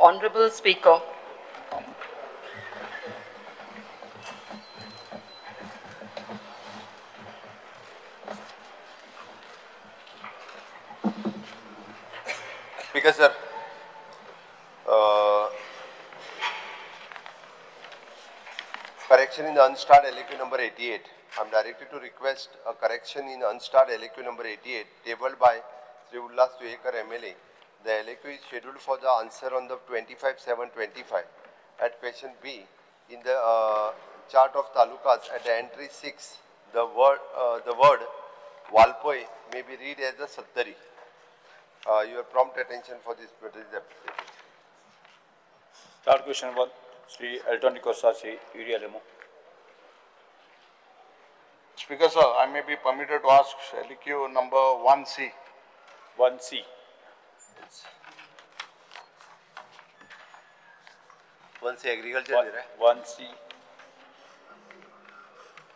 Honorable Speaker, Speaker sir, correction in the unstarred LAQ number 88. I am directed to request a correction in unstarred LAQ number 88 tabled by Sri Ullas Tuekar MLA. The LAQ is scheduled for the answer on the 25/7/25. At question B, in the chart of talukas at the entry 6, the word Walpoi may be read as the Sattari. Your prompt attention for this application. Start question 1. Sri Elton Kosa, Sri UDLMO. Speaker sir, I may be permitted to ask LQ number 1C. 1C. 1C agriculture. 1C.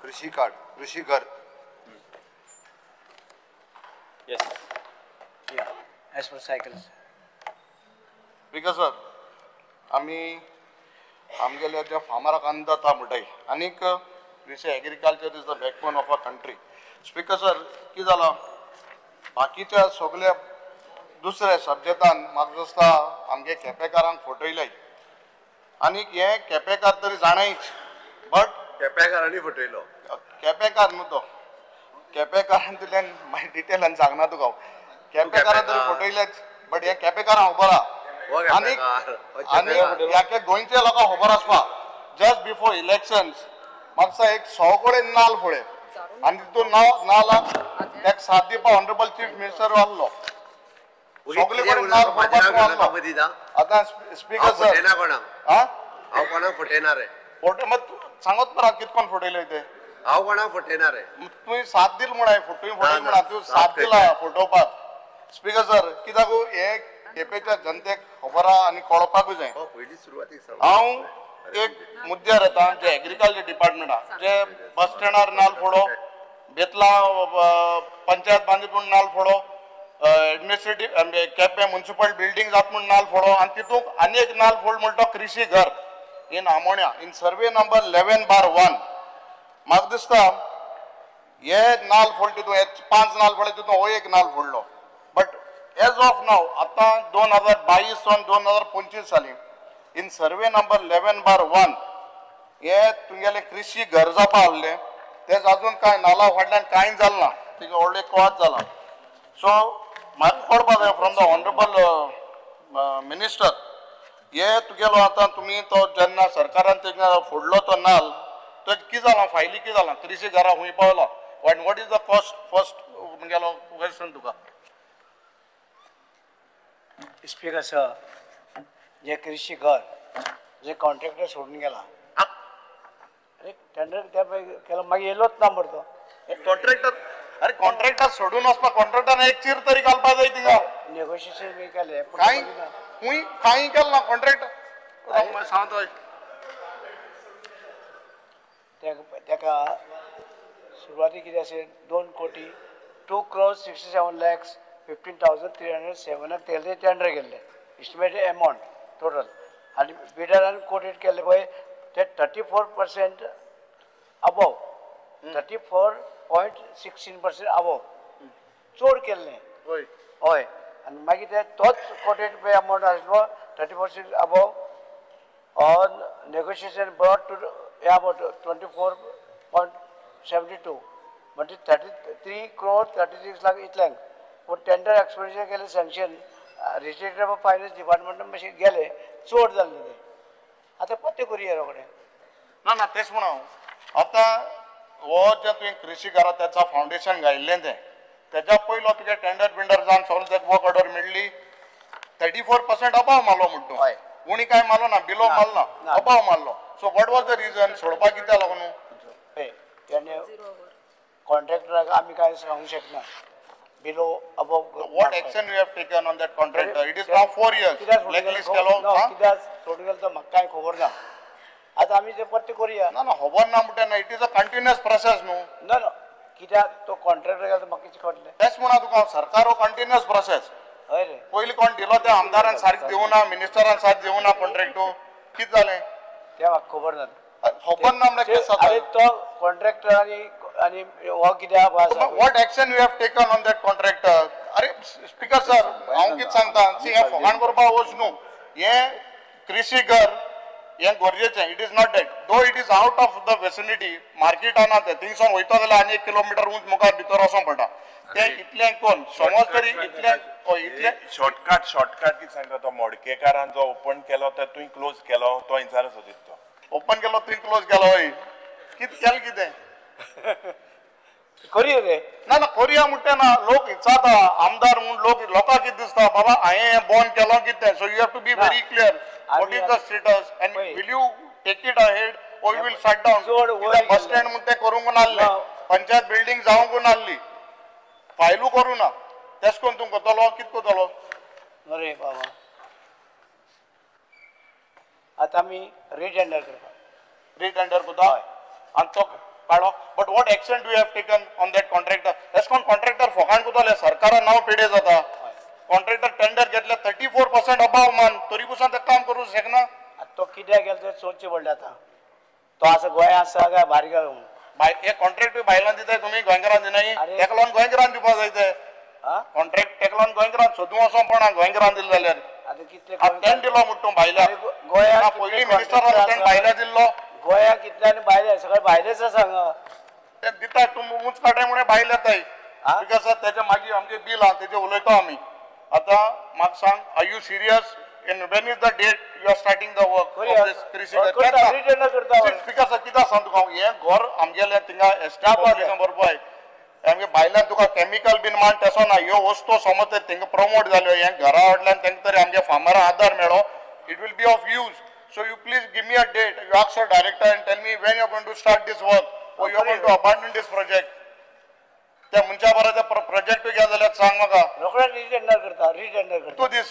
Krishi card, Krishi Ghar. Yes. Yeah, as per cycles. Speaker sir, आमगेल्या ज्या फार्मराक अन्नदाता ता म्हणटाय आनीक we say agriculture is the backbone of our country. Speaker sir, की जाला बाकीच्या सगळ्या दुसऱ्या सब्जेक्टान म्हाका दिसता आमगे केपेकारांक फटयलाय आनीक हे केपेकार तरी जाणायच बट केपेकारांनी फटयलो. केपेकार न्हू तो केपेकारांतल्यान मागीर डिटेलान सांगना तुका हांव. केपेकारां तरी फटयलेच बट हे केपेकारां खबर आहा आनीक ह्या गोंयच्या लोकांक खबर आसपा जस्ट बिफोर इलेक्शन्स म्हाका एक 100 कडेन नाल फुडें आनी तितून नालाक ताका साथ दिवपा ऑनरेबल चीफ मिनिस्टर आहलो सगळे कडेन नाल फुडपाक आतां स्पीकर सर हांव कोणाक फटयना रे. फोटो मात सांगत मरा कितकोन फटयले ते हांव कोणाक फटयना रे. तुवें साथ दिल म्हणा फटोय फटय म्हणा तूं साथ दिला फटोवपाक. स्पीकर सर कित्याक हे केपेच्या जनतेक खबर आहा आनी कळपाकूय जाय. पयली सुरवातीक हांव एक मुद्द्यार येता जे एग्रीकल्चर डिपार्टमेंट आहा जे बस स्टँडार नाल फोडो बेतला पंचायत बांदीत म्हूण नाल फोडो एडमिनिस्ट्रेटिव्ह केपें म्युनिसिपल बिल्डींग जाता म्हूण नाल फोडो आनी तितूंत आनी एक नाल फोड म्हणटा तो कृषी घर इन आमोण्या इन सर्वे नंबर 11/1. म्हाका दिसता हे नाल फोड तितून हे 5 नाल फोडले तितून हो एक नाल फोडलो बट एज ऑफ नाव आतां 2022 वन 2025 साली इन सर्वे नंबर 11/1 हे तुमगेले कृषी घर जावपा आहले तेच अजून कांय नाला फाटल्यान कांय जालें ना तिका व्हडले कोवात जाला. सो म्हाका कळपाक जाय फ्रॉम द ऑनरेबल मिनिस्टर हे तुगेलो आतां तुमी तो जेन्ना सरकारान तिका फोडलो तो नाल तो कितें जालां फायली कितें जालां कृषी घरा खूंय पावला and what is the cost first तुमगेलो क्वेश्चन तुका. स्पीकर सर, जे कृषी घर जे कॉन्ट्रॅक्टर सोडून गेला अरे टेंडर त्या केला मागीर येयलोच ना मरे तो कॉन्ट्रॅक्टर अरे कॉन्ट्रॅक्टर सोडून वचपाक कॉन्ट्रॅक्टरान एक चीर तरी घालपा जाय थिंगा. नेगोशिएशन बी केले कांय खूंय कांय केलें ना कॉन्ट्रॅक्टर सांगता तेका सुरवाती कितें अशें 2 कोटी 2,67,15,307 तेले टेंडर केल्ले इस्टिमेटेड अमावंट टोटल आनी बिडरान कोटेड केल्ले पळय ते 34% अबव 34.16% अबव चड केल्ले हय आनी मागीर ते तोच कोटेड पे अमावंट आसलो 34% above on negotiation brought to about 24.72 म्हणजे 33 crore 36 lakh इतल्यांक पूण टेंडर एक्सपेंडिचर केले सँक्शन रजिस्ट्रेटर ऑफ फायनान्स डिपार्टमेंटान मातशें गेले चड जाल्ले ते आतां पत्ते करुया रोखडे ना तेच म्हणा आतां हो जे तुवें कृषी घरा त्याचा फावंडेशन घायिल्लें तें तेज्या पयलो तुगे टेंडर बिंडर जावन सगळें तेका वर्क ऑर्डर मेळ्ळी 34% अबाव मारलो म्हणटा हय उणी काय मारलो ना बिलो मारलो ना अबाव मारलो. So what was the region सोडपाक कित्याक लागून तेणे कॉन्ट्रॅक्टराक आमी कांय सांगूंक शकना below above what action you have taken on that contractor? It is now 4 years. Blacklist केलो कित्याक सोडून गेलो तो म्हाका कांय खबर ना. आतां आमी ते पत्ते करुया. ना खबर ना म्हणटा ना it is a continuous process न्हू. ना कित्याक तो कॉन्ट्रॅक्टर गेलो तो म्हाका कितें कळटलें तेच म्हणा तुका सरकार हो कंटिन्युअस प्रोसेस हय रे पयलीं कोण दिलो त्या आमदारान सारकें दिवना मिनिस्टरान सारकें दिवना कॉन्ट्रॅक्टू कितें जालें ते म्हाका खबर ना खबर ना म्हणल्यार केस अरे जाता तो कॉन्ट्रॅक्टर आणि हो कित्याक आसा what action you have taken on that contractor अरे स्पीकर सर हांव कितें सांगता सी हें फोगाण करपाक वच न्हू हें कृषी घर हें गरजेचें इट इज नॉट दॅट दो it is out of the vicinity market आना तें थिंगसान वयता जाल्यार आनी 1 किलोमिटर उंच मुखार भितर वचोंक पडटा ते इतलें कोण समज तरी इतलें शॉर्टकट कितें सांगता तो मोडकेकारान जो ओपन केलो तो तुवें क्लोज केलो तो इंचार सोदित तो ओपन केलो तुवें क्लोज केलो हय कितें केलें कितें करी रे ना ना कोरिया म्हणटा ना लोक इचाता आमदार म्हूण लोकांक कितें दिसता बाबा हांवें हें बंद केलो कितें so you have to be very clear what is the status and will you take it ahead or you will shut down bus stand म्हूण तें करूंक नासलें पंचायत बिल्डींग जावंक नासली फायलू करूं ना तेश कोन्न तूं करतलो कितें करतलो अरे बाबा आतां आमी रिटेंडर करता रिटेंडर करता आनी तो काडो but what action do have taken on that contractor तेश कोन्न कॉन्ट्रॅक्टर फोकाण करतले सरकारान नांव पेडे जाता कॉन्ट्रॅक्टर टेंडर घेतले 34% अबाव मान तरी पसून ते काम करूंक शकना तो कित्याक गेलो तें सोदचें पडलें आतां तो आसा गोंया आसा काय भायर गेलो म्हूण हे कॉन्ट्रॅक्ट भायल्यान दिताय तुमी गोंयकारान दिनाय तेका लागून गोंयकारान दिवपाक जाय ते कॉन्ट्रॅक्ट तेका लागून गोंयकारान सोदूं वचोंक पडना गोंयकारान दिले जाल्यार आतां कितले टेंट दिलो म्हणटा भायल्या गोंया पयलीं मिनिस्टरान टेंट भायल्या दिल्लो गोंया कितले आनी भायले सगळे भायलेच आसा हांगा ते दिताय तूं उंच काडे म्हणून भायले येताय बिकॉज तेजे मागीर आमचे बील आहा तेजे उलयता आमी आतां म्हाका सांग are you serious in when is the date you are starting the work of this कृषी रिटेंडर करता स्पीकर सर कितें सांग तुका हें घर आमगेलें थिंगा एस्टाब्लीश बरोबर आमगे भायल्यान तुका कॅमिकल बीन मान तेसो ना ह्यो वस्तू समज ते थिंगा प्रमोट जाल्यो हें घरा कडल्यान तेंका तरी आमगे फार्मरांक आदार मेळ्ळो it will be of use so you please give me a date you ask your director and tell me when you are going to start this work or you are going to abandon this project त्या मनशा बरोबर ते project घ्या जाल्यार सांग म्हाका रोखडे retender करता तूं दीस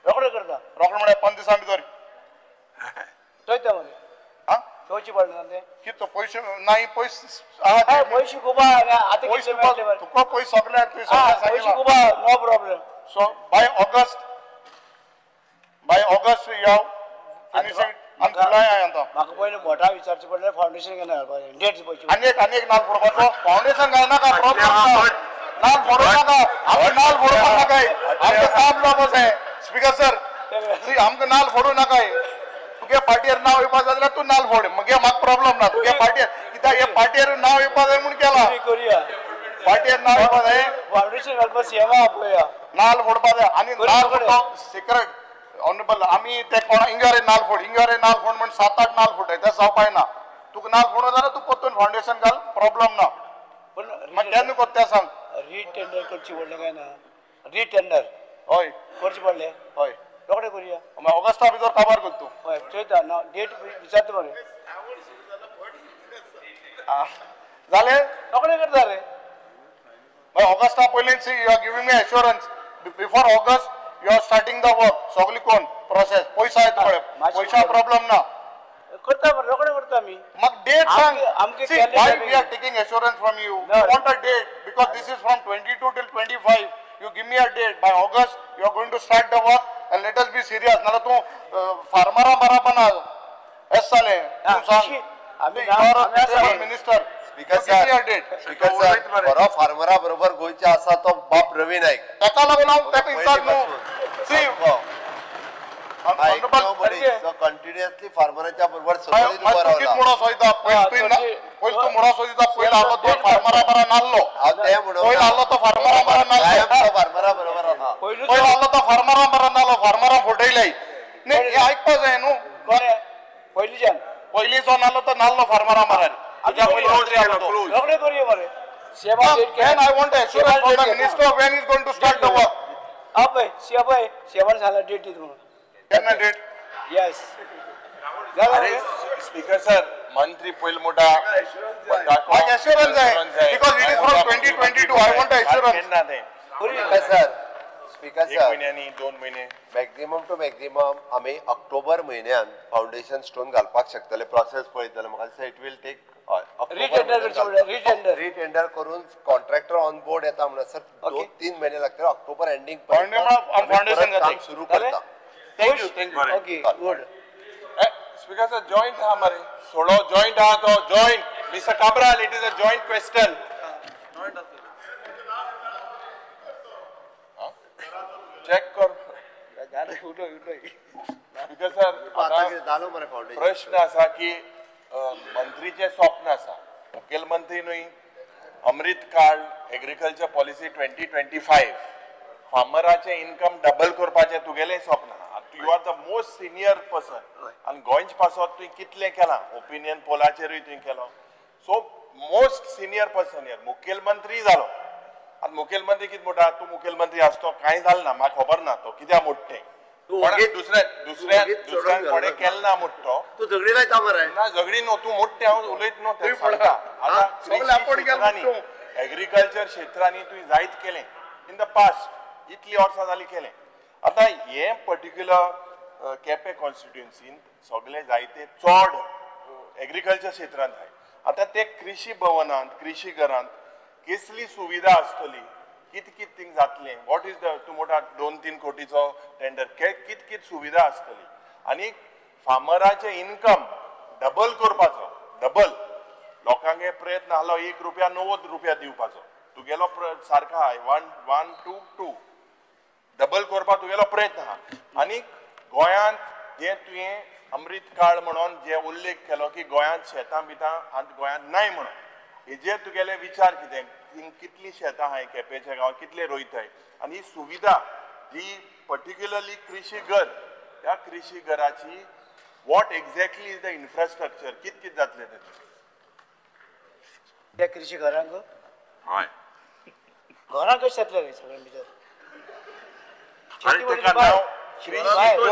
रोखडे करता रोखडे म्हळ्यार 5 दिसां भितर चोयता मरे आं चोवची पडना ते कितें पयशे नाही पयशे आहा पयशे खूब आहा आतां पयशे कितले मेळटले मरे तुका पयशे सगळे तुवें सगळे पयशे सांगितला खूब आहा no problem so by August you have finishing आनी जुलाय आतां म्हाका पयलीं मोठा विचारचें पडलें फावंडेशन केन्ना घालपाचें डेट्स पयशे अनेक नाल फोडपाचो फावंडेशन घालनाका प्रॉब्लेम नाल फोडू नाका आमी नाल फोडपाक नाकाय आमकां काम जावपाक जाय स्पीकर सर सी आमकां नाल फोडू नाकाय तुगे पार्टीर नांव येवपाक जाय जाल्यार तूं नाल फोड मगे म्हाका प्रॉब्लेम ना तुगे पार्टीर कित्याक हे पार्टीर नांव येवपाक जाय म्हूण केला करुया पार्टीर नांव येवपाक जाय फावंडेशन घालपाक सेवा पळया नाल फोडपाक जाय आनी नाल फोडपाक सिक्रेट ऑनरेबल आमी ते कोणा इंगारे नाल फोड म्हण 7-8 नाल फोडटाय ते जावपाय ना तुका नाल फोडूं जाल्यार तूं परतून फावंडेशन घाल प्रॉब्लेम ना पूण मागीर केन्ना कोत्ता तें सांग रिटेंडर करची पडलें काय ना रिटेंडर हय करचे पडलें हय रोखडे करुया मागीर ऑगस्टा भितर काबार कर तूं हय चोयता ना डेट विचारता मरे जालें रोखडे करता रे मागीर ऑगस्टा पयलीं see you are giving me assurance before August you are starting the work सगळी कोण प्रोसेस पयसो येता पळय पयशा प्रॉब्लेम ना करता मरे रोखडे करता आमी म्हाका डेट सांग आमगे See, why we are taking assurance from you? No. We want a date because this is from 22 till 25. You give me a date. By August, you are going to start the work and let us be serious. नाला तू फार्मरा मारा बना S साले तू सांग आम्ही minister speaker sir बरो फार्मरा बरोबर गोंयचे आसा तो बाप रवी नाईक ताका लागून हांव ताका विचार न्हू सी कंटिन्युअसली फार्मरांच्या बरोबर चुकीत मुडो सोयता पयलीं तू मुडो सोदिता पयलो आलो तो फार्मरा बरा नाल्लो ते म्हणून पयलो आलो तो फार्मरा बरा नाल्लो फार्मरा बरोबर आहा पयलो आलो तो फार्मरा बरा नाल्लो फार्मरा फुटयले न्ही हे आयकपा जाय न्हू पयलींच्यान पयलींचो नाल्लो तो नाल्लो फार्मरा बरा तुज्या पयलीं मंत्री आलो तो रोखडे करुया मरे सेवा date When I want assurance from the minister when he is going to start the work. पळय सेवन झाला डेट दित म्हणून केन्ना डेट येस अरे स्पीकर सर मंत्री पयल मोठा म्हाका assurance जाय because it is from 2022 I want assurance. केन्ना तें स्पीकर एक सर महिन्यांनी 2 महिने मॅक्झिमम टू मॅक्झिमम आम्ही ऑक्टोबर म्हयन्यान फावंडेशन स्टोन घालपाक शकतले प्रोसेस पळयतले म्हाका दिसता इट वील टेक रिटेंडर करून कॉन्ट्रॅक्टर ऑन बोर्ड येता म्हणून सर Okay. 2-3 महिने लागतात ऑक्टोबर एंडिंग फाउंडेशन काम सुरू करता thank you okay good speaker sir joint हा मरे सोडो जॉइंट हा तो joint mister Cabral it is a joint question check कर स्पीकर सर आता कितें जालो मरे फाउंडेशन प्रश्न असा की मंत्रीचे स्वप्न असा मुखेलमंत्री न्हय अमृत काळ एग्रीकल्चर पॉलिसी 2025 फार्मराचे इन्कम डबल करपाचे तुगेलें स्वप्न आहा you are the most senior person आनी गोंयच पासत तुवें कितलें केलां ओपिनियन पोलाचेरूय तुवें केलो so most senior person here मुखेलमंत्री जालो आनी मुखेलमंत्री कितें म्हणटा तूं मुखेलमंत्री आसतो कांय जालें ना म्हाका खबर ना तो कित्याक म्हणटा तें दुसऱ्या कोणें केलें ना म्हणटा तू झगडी लायता मरे ना झगडी न्हू तू मोठे हांव उलयत न्हू तें सांगता आतां एग्रीकल्चर क्षेत्रांनी तुवें जायत केलें इन द पास्ट इतली वर्सां जालीं केलें आतां हे पर्टिक्युलर केपें कॉन्स्टिट्युएन्सीन सगळे जायते चड एग्रीकल्चर क्षेत्रांत आहाय आतां ते कृशी भवनांत कृशी घरांत कसली सुविधा आसतली कित कित थिंग जातलें वॉट इज द तूं म्हणटा 2-3 कोटीचो टेंडर कित कित सुविधा आसतली आनी फार्मराचे इन्कम डबल करपाचो डबल लोकांगे प्रयत्न आसलो 1 रुपया 90 रुपया दिवपाचो तुगेलो सारको आहाय 1 2 2 डबल करपाक तुगेलो प्रयत्न आहा आनी गोंयांत जे तुवें अमृत काळ म्हणून जे उल्लेख केलो की गोंयांत शेतां बितां गोंयांत नाय म्हणून हेजेर तुगेले विचार कितें कितली शेतां आहाय केपेंच्या गांवांत कितले रोयताय आनी ही सुविधा जी पर्टिक्युलरली कृशी घर त्या कृशी घराची what exactly is the infrastructure कित कित जातलें तें त्या कृषी घरांक हय घरां कशें जातलें रे सगळें भितर आनी ताका नांव कृषी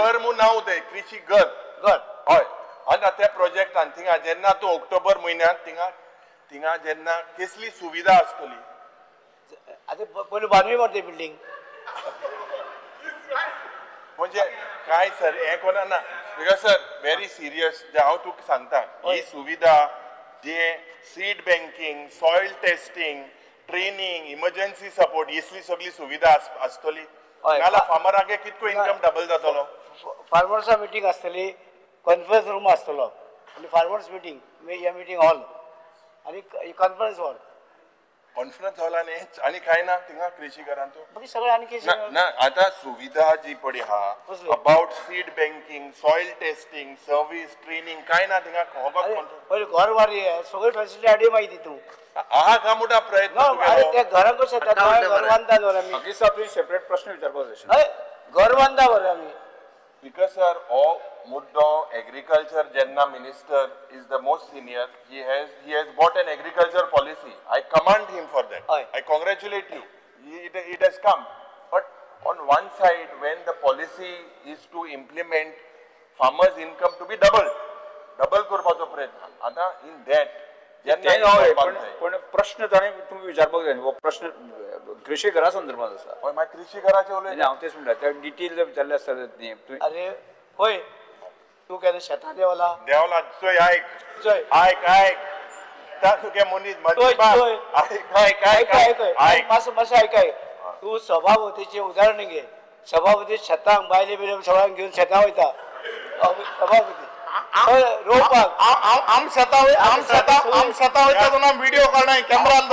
घर म्हूण नांव तें कृषी घर घर हय आनी त्या प्रोजेक्टान थिंगा जेन्ना तूं ऑक्टोबर म्हयन्यांत थिंगा जेन्ना कसली सुविधा आसतली आतां पयलीं बांदूय मरे तें बिल्डींग म्हणजे काय सर हे कोणा ना बिकॉज सर व्हेरी सिरियस जे हांव तुका सांगता ही सुविधा जे seed banking soil testing training emergency support इसली सगळी सुविधा आसतली नाल्यार फार्मरांगे कितको इन्कम डबल जातलो फार्मर्सा मिटींग आसतली कॉन्फरन्स रूम आसतलो आनी फार्मर्स मिटींग ह्या मिटींग हॉल आनी कॉन्फरन्स हॉल कॉन्फरन्स हॉलान आनी काय ना थिंगा कृषी घरांत बाकी सगळें आनी कितें ना आतां सुविधा जी पडी आहा कसली? About seed banking soil testing service training काय ना थिंगा पयलीं घर वारी सगळी फॅसिलिटी हाडी मागीर तितून आहा का मोठा प्रयत्न अरे तुगेलो. त्या घरां कशें जाता घर बांदता न्हू आमी मागीर तुवें सेपरेट प्रश्न विचारपाक जाय हय घर बांदता बरें आमी Because sir, all Muddo agriculture Jenna minister is the most senior. He has bought an agriculture policy. I commend him for that. Aye. I congratulate you. It has come. But on one side, when the policy is to implement farmers' income to be double करपाचो प्रयत्न. आता in that, पण प्रश्न ताणें तुमी विचारपाक जाय न्ही प्रश्न कृषी घरा संदर्भात आसा हय मागीर कृषी घराचे उलय हांव तेच म्हणटा त्या डिटेल जर विचारले आसता न्ही अरे होय तूं केन्ना शेतां देवला देवला चोय आयक चोय आयक त्या तुगे मनीस चोय आयक मातसो आयकाय तूं सभापतीचें उदाहरण घे सभापती शेतांक बायले बिले सगळ्यांक घेवन शेतां वयता सभापती रोवपाक आम शेतां वयता तेन्ना व्हिडिओ काडनाय कॅमेरान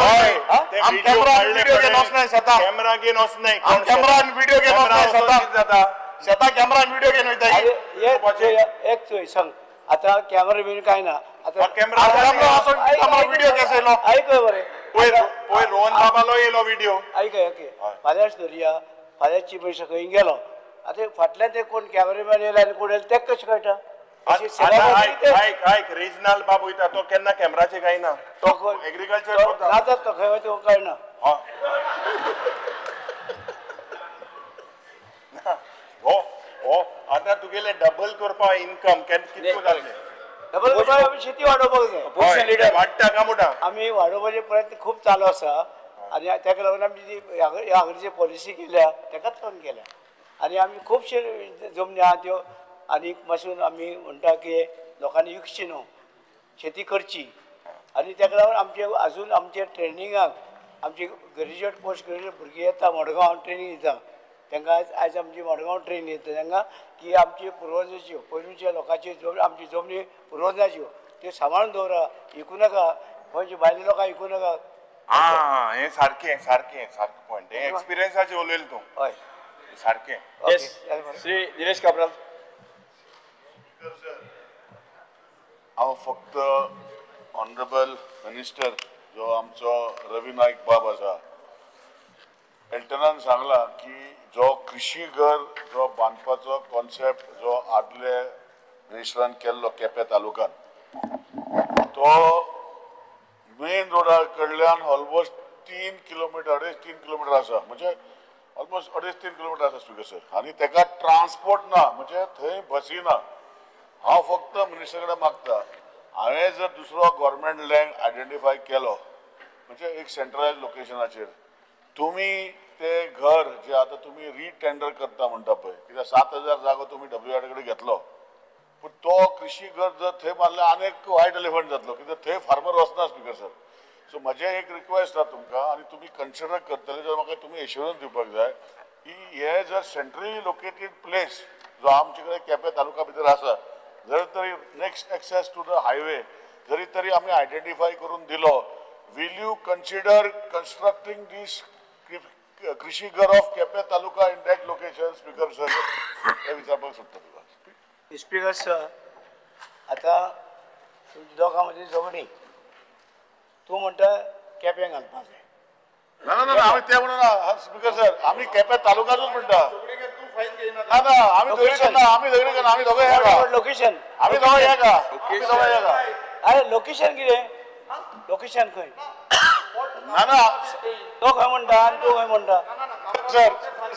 व्हिडिओ घेवन वचनाय शेतां कॅमेरा घेवन वचनाय कॅमेरान व्हिडिओ घेवन वचनाय शेतां शेतां कॅमेरान व्हिडिओ घेवन वयता एक चोय सांग आतां कॅमेरा बीन काय ना आतां कॅमेरा व्हिडिओ केसयलो ऐकय बरें पळय रोहन बाबालो येयलो व्हिडिओ ऐकय फाल्यांच धरया फाल्यां चीफ मिनिस्टर खंय गेलो आतां फाटल्यान ते कोण कॅमेरामॅन येयला आनी कोण येयला तेका कशें कळटा आयक रिजनल बाबू वयता तो केन्ना कॅमेराचे काय ना तो एग्रीकल्चर करता जातात तो खंय वयता तो कळना हो आतां तुगेले डबल करपा इन्कम कितको जातले डबल करपाक आमी शेती वाडोवपाक जाय वाडटा का मोठा आमी वाडोवपाचे प्रयत्न खूब चालू आसा आनी ताका लागून आमी जी ह्या हांगची पॉलिसी केल्या ताकाच लागून केल्या आनी आमी खुबशे जमनी आहा त्यो आनीक पासून आमी म्हणटा की लोकांनी विकची न्हू शेती करची आनी ताका लागून आमचे अजून आमचे ट्रेनिंगाक आमची ग्रेज्युएट पोस्ट ग्रेज्युएट भुरगीं येता मडगांव ट्रेनींग दिता तांकां आयज आमची मडगांव ट्रेनींग येता तांकां की आमची पुर्वजाच्यो पयलींच्या लोकांची आमची जमनी पुर्वजाच्यो त्यो सांबाळून दवरा विकूं नाका म्हणजे भायल्या लोकांक विकूं नाका. हे सारकें सारकें सारकें पॉयंट हे एक्सपिरियन्साचें उलयलें तूं हय सारकें. येस श्री दिनेश काब्राल. हांव फक्त ऑनरेबल मिनिस्टर जो आमचो रवी नाईक बाब आसा एल्टनान सांगला की जो कृषी घर जो बांदपाचो कॉन्सेप्ट जो आदले मिनिस्टरान केल्लो केपें तालुक्यात तो मेन रोडा कडल्यान ऑलमोस्ट 3 किलोमीटर 3.5 किलोमीटर आसा म्हणजे ऑलमोस्ट 2.5-3 किलोमीटर आसा स्पीकर सर आनी ताका ट्रान्सपोर्ट ना म्हणजे थंय बसी ना. हांव फक्त मिनिस्टर कडेन मागता हांवें जर दुसरो गव्हर्मेंट लँड आयडेंटिफाय केलो म्हणजे एक सेंट्रलायज लोकेशनाचेर तुमी ते घर जे आता तुम्ही रिटेंडर करता म्हणटा पळय कित्याक 7,000 जागो तुम्ही WR कडेन घेतलो पूण तो कृषी घर जर थंय मारल्यार आनीक वायट एलिफंट जातलो कित्याक थंय फार्मर वचना स्पीकर सर. सो म्हजें एक रिक्वेस्ट आसा तुमकां आनी तुमी कन्सिडर करतले जाल्यार म्हाका तुमी एश्युरन्स दिवपाक जाय की हे जर सेंट्रली लोकेटेड प्लेस जो आमचे कडेन केपें तालुका भितर आसा जर तरी next access to the highway जरी तरी आमी आयडेंटिफाय करून दिलो will you consider constructing this कृषी घर of Quepem taluka in that location speaker sir हे विचारपाक सोदता तुका. स्पीकर सर आतां तुमच्या दोगां मदीं झगडी तूं म्हणटा केपें घालपाक जाय. ना ना ना आमी ते म्हणून स्पीकर सर आमी केपें तालुकाचोच म्हणटा. ना ना आमी झगडी करना आमी झगडी करना आमी दोगांय येगा लोकेशन आमी दोगांय येगा आमी दोगांय येगा. अरे लोकेशन कितें लोकेशन खंय ना ना तो खंय म्हणटा आनी तूं खंय म्हणटा. सर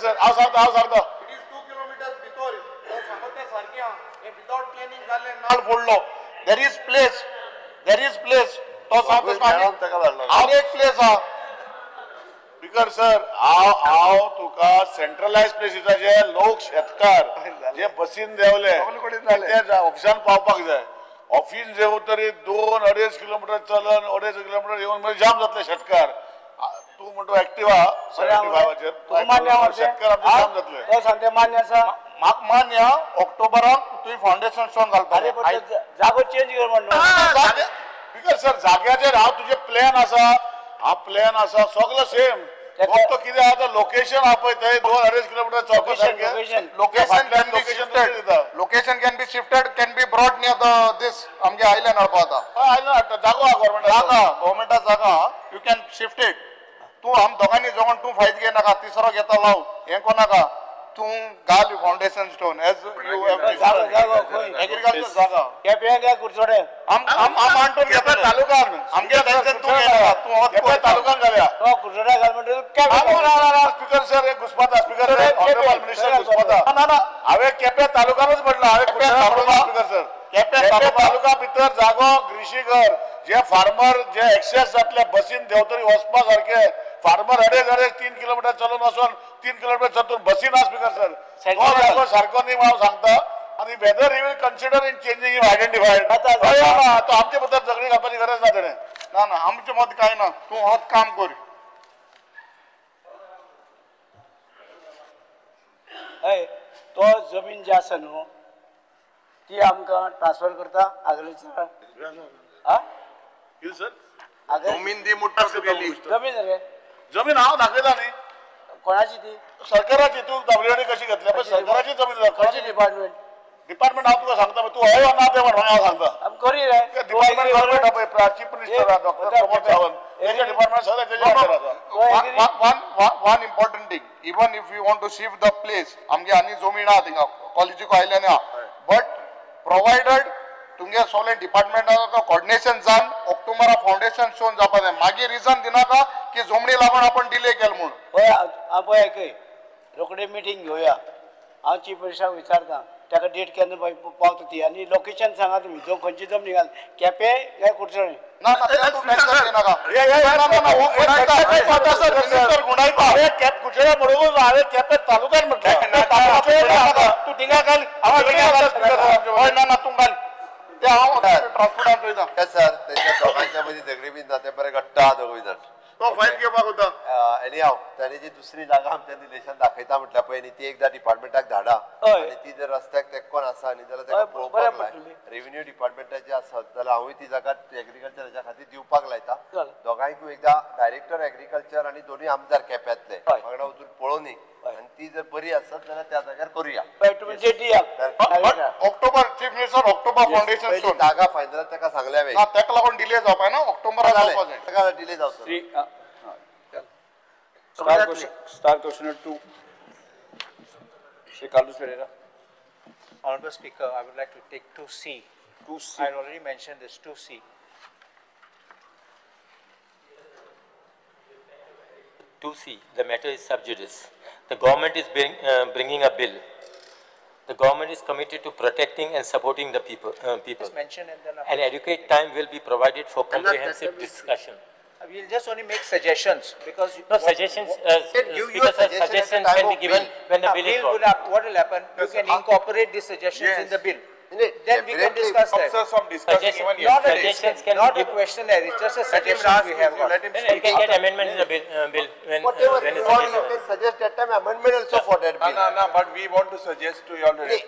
सर हांव सांगता It is 2 kilometers भितर तो सांगता सारकें हे विदाउट प्लॅनिंग जाल्ले नाल फोडलो देर इज प्लेस तो सांगता आनी एक प्लेस आहा स्पीकर सर हांव तुका सेंट्रलायज प्लेसीसाचे लोक शेतकार जे बसीन देवले ते ऑफिसान पावपाक जाय ऑफिस देव तरी 2-2.5 किलोमीटर चलन 2.5 किलोमीटर येवन मागीर जाम जातले शेतकार. तू म्हणतो एक्टिवा 75 शेतकार आमचे जाम जातले. तो सांगता मान्य आसा म्हाका मान्य ऑक्टोबराक तुवें फावंडेशन स्टोन अरे घालपाक पण तो जागो चेंज कर म्हणून स्पीकर सर जाग्याचेर हांव तुजे प्लॅन आसा सगळं सेम फक्त कितें आतां लोकेशन आहा पळय थंय 2-2.5 किलोमीटर चौका सारकें location can be shifted can be brought near this आमगे आयलँड हाडपा आता जागो आहा गव्हर्मेंटा जागा यू कॅन शिफ्ट इट. तूं आम दोगांनी जवळ तूं फायदो घे नाका तिसरो घेता लाव हें कोनाका तूं घाल फावंडेशन स्टोन एज यू जागो खंय एग्रीकल्चर जागा केपें काय कुडचोडे आम आणटून केपें तालुकान आमगे टेन्शन तूं घेनाका तूं होच केपें तालुकान घालया. तो कुडचोडे घाल म्हणटा स्पीकर सर एक घुसपाता स्पीकर ऑनरेबल मिनिस्टर घुसपाता ना हांवें केपें तालुकानूच म्हटलं हांवें स्पीकर सर केपें तालुका भितर जागो कृषी घर जे फार्मर जे एक्सेस जातले बसीन देवतरी वचपा सारखे फार्मर 2.5-3 किलोमीटर चलून वचून 3 किलोमीटर चलून बसी ना स्पीकर सर तो जागो सारको न्ही हांव सांगता आनी whether he will consider in changing if identified तो आमचे बद्दल झगडी घालपाची गरज ना तेणें. ना आमचे मत काय ना तूं होच काम कर. हय तो जमीन जी आसा न्हू ती आमकां ट्रान्सफर करता आग्रीकल्चर सर जमीन दी म्हणटा तुगेली जमीन रे जमीन हांव दाखयता न्ही कोणाची ती सरकाराची तू WD कशी घेतल्या पण सरकाराची जमीन खंयची डिपार्टमेंट डिपार्टमेंट हांव तुका सांगता तू हय ना ते म्हण हांव सांगता आमी करी रे डिपार्टमेंट गव्हर्मेंट पळय chief minister doctor Pramod Sawant तेजे डिपार्टमेंट सगळे तेजे अंडर आसा. one important thing even if we want to shift the place आमगे आनी जमीन आहा थिंगा कॉलेजीको आयल्यान आहा बट प्रोवायडेड तुमगे सगळे डिपार्टमेंटाचो कोऑर्डिनेशन जावन ऑक्टोबरा फावंडेशन स्टोन जावपा जाय मागीर रिजन दिनाका की जमणी लागून आपण डिले केलो म्हूण. पळय आयकय रोखडे मिटींग घेवया हांव चीफ मिनिस्टराक विचारता ताका डेट केन्ना पावता ती आनी लोकेशन सांगा तुमी जो खंयची जमनी घाल केपें काय कुडचोडे. ना तूं टेन्शन घेनाका हांवें कॅप कुचेल्या म्हणून हांवें केपें तालुक्यान म्हटलें तूं थिंगा घाल ना तूं घाल ते हांव ट्रान्सपोर्टान चोयता Yes, sir. त्यांच्या दोघांच्या मध्ये झगडी बी ना ते बरे घट्ट आहा दोघूय जण. तो फायन घेवपाक वता anyhow, त्यांनी जी दुसरी जागा आमच्या रिलेशन दाखयता म्हटल्या पळय ती एकदा डिपार्टमेंटाक धाडा हय. आणि ती जर रस्त्याक तेक्कोन आसा न्ही जाल्यार तेका हय, पळोवपाक बरें लाय. पडटली. रेव्हेन्यू डिपार्टमेंटाची आसत जाल्यार हांवूय ती जागा एग्रीकल्चराच्या खातीर दिवपाक लायता. चल. दोगांयकूय एकदा डायरेक्टर एग्रीकल्चर आणि दोन्ही आमदार केप्यांतले हय. वांगडा वचून पळोवनी आणि ती जर बरी आसत जाल्यार त्या जाग्यार करूया. तुम्ही जे दियाक October chief minister October foundation पयली स्टोन जागा फायनल तेका सांगल्या वे ना तेका लागून डिले जावपाक ना ऑक्टोबराक जावपाक जाय तेका डिले जावचो. Star questioner 2. Shri Carlos Pereira. Honorable Speaker, I would like to take 2C. 2C. I already mentioned this 2C. 2C, the matter is sub judice. The government is bringing a bill. The government is committed to protecting and supporting the people. Just mention and then An adequate time will be provided for comprehensive discussion. we'll just only make suggestions because No, suggestions, your Speaker, sir, suggestion at the suggestions time can be of given when the bill is brought. what will happen, you can incorporate these suggestions in the bill. Then we can discuss that. Process of discussion Suggestion- even Not a, yesterday. Suggestions can not be a given. questionnaire, it's just a Let him suggestion ask we you, have got. let him Then you speak. can get amendment in the bill Whatever when you it's want, you suggested. can suggest that time amendment also for that bill. No, but we want to suggest to you already.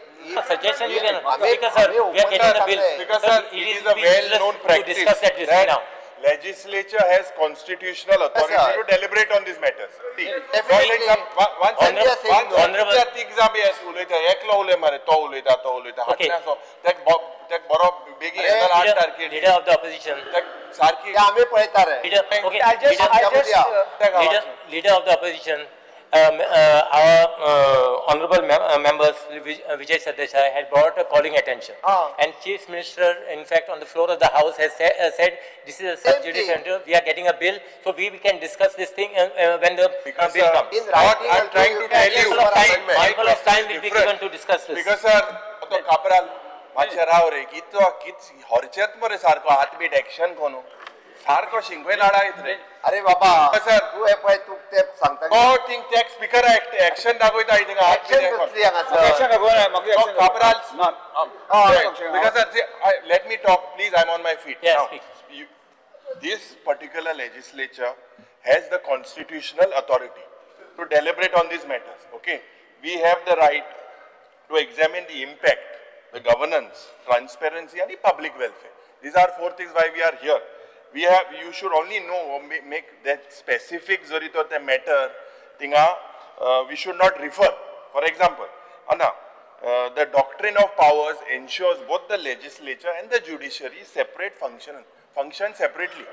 Suggestion you can, Hame- Speaker, sir, hame we are getting the upar bill. karna hai. Because Sir, sir, it is a useless well-known to practice discuss that risk now. legislature has constitutional authority sir. to deliberate on these matters. See, Definitely. Honorable- एकलो उलय मरे तो उलयता तो उलयता Okay. हाटण्याचो तेक बरो बेगी येणार 8 तारखेर Leader of the opposition. तेक सारकी ते आम्ही पळयता रे. Leader, okay. I just, Leader of the opposition, our honorable members, Vijay Sardesai, had brought a calling attention. And Chief Minister, in fact, on the floor of the House has said, this is a sub judice center, we are getting a bill, so we can discuss this thing when the Because, bill comes. In what writing, I'm trying to tell you, Ample of time, my ample of time question will is be different. given to discuss this. Because sir, तो कापराल मातशे राव रे कित हरचेत मरे सारको हातबीट action कोणू सारको शिंगवे लाडायत रे अरे बाबा sir. तू हे पळय तू ते सांगता तो थिंग टॅक्स स्पीकर एक्शन दाखयता थिंगा हात Action कसली हांगासर? Action का गोळा मागे तो action कापराल ना because sir, let me talk please, I'm on my feet Yes, now. speak. This particular legislature has the constitutional authority to deliberate on these matters. Okay, we have the right to examine the impact, the governance, transparency, and the public welfare. These are 4 things why we are here. You should only know or make that specific zarito the matter thinga we should not refer. For example, Anna, the doctrine of powers ensures both the legislature and the judiciary function separately.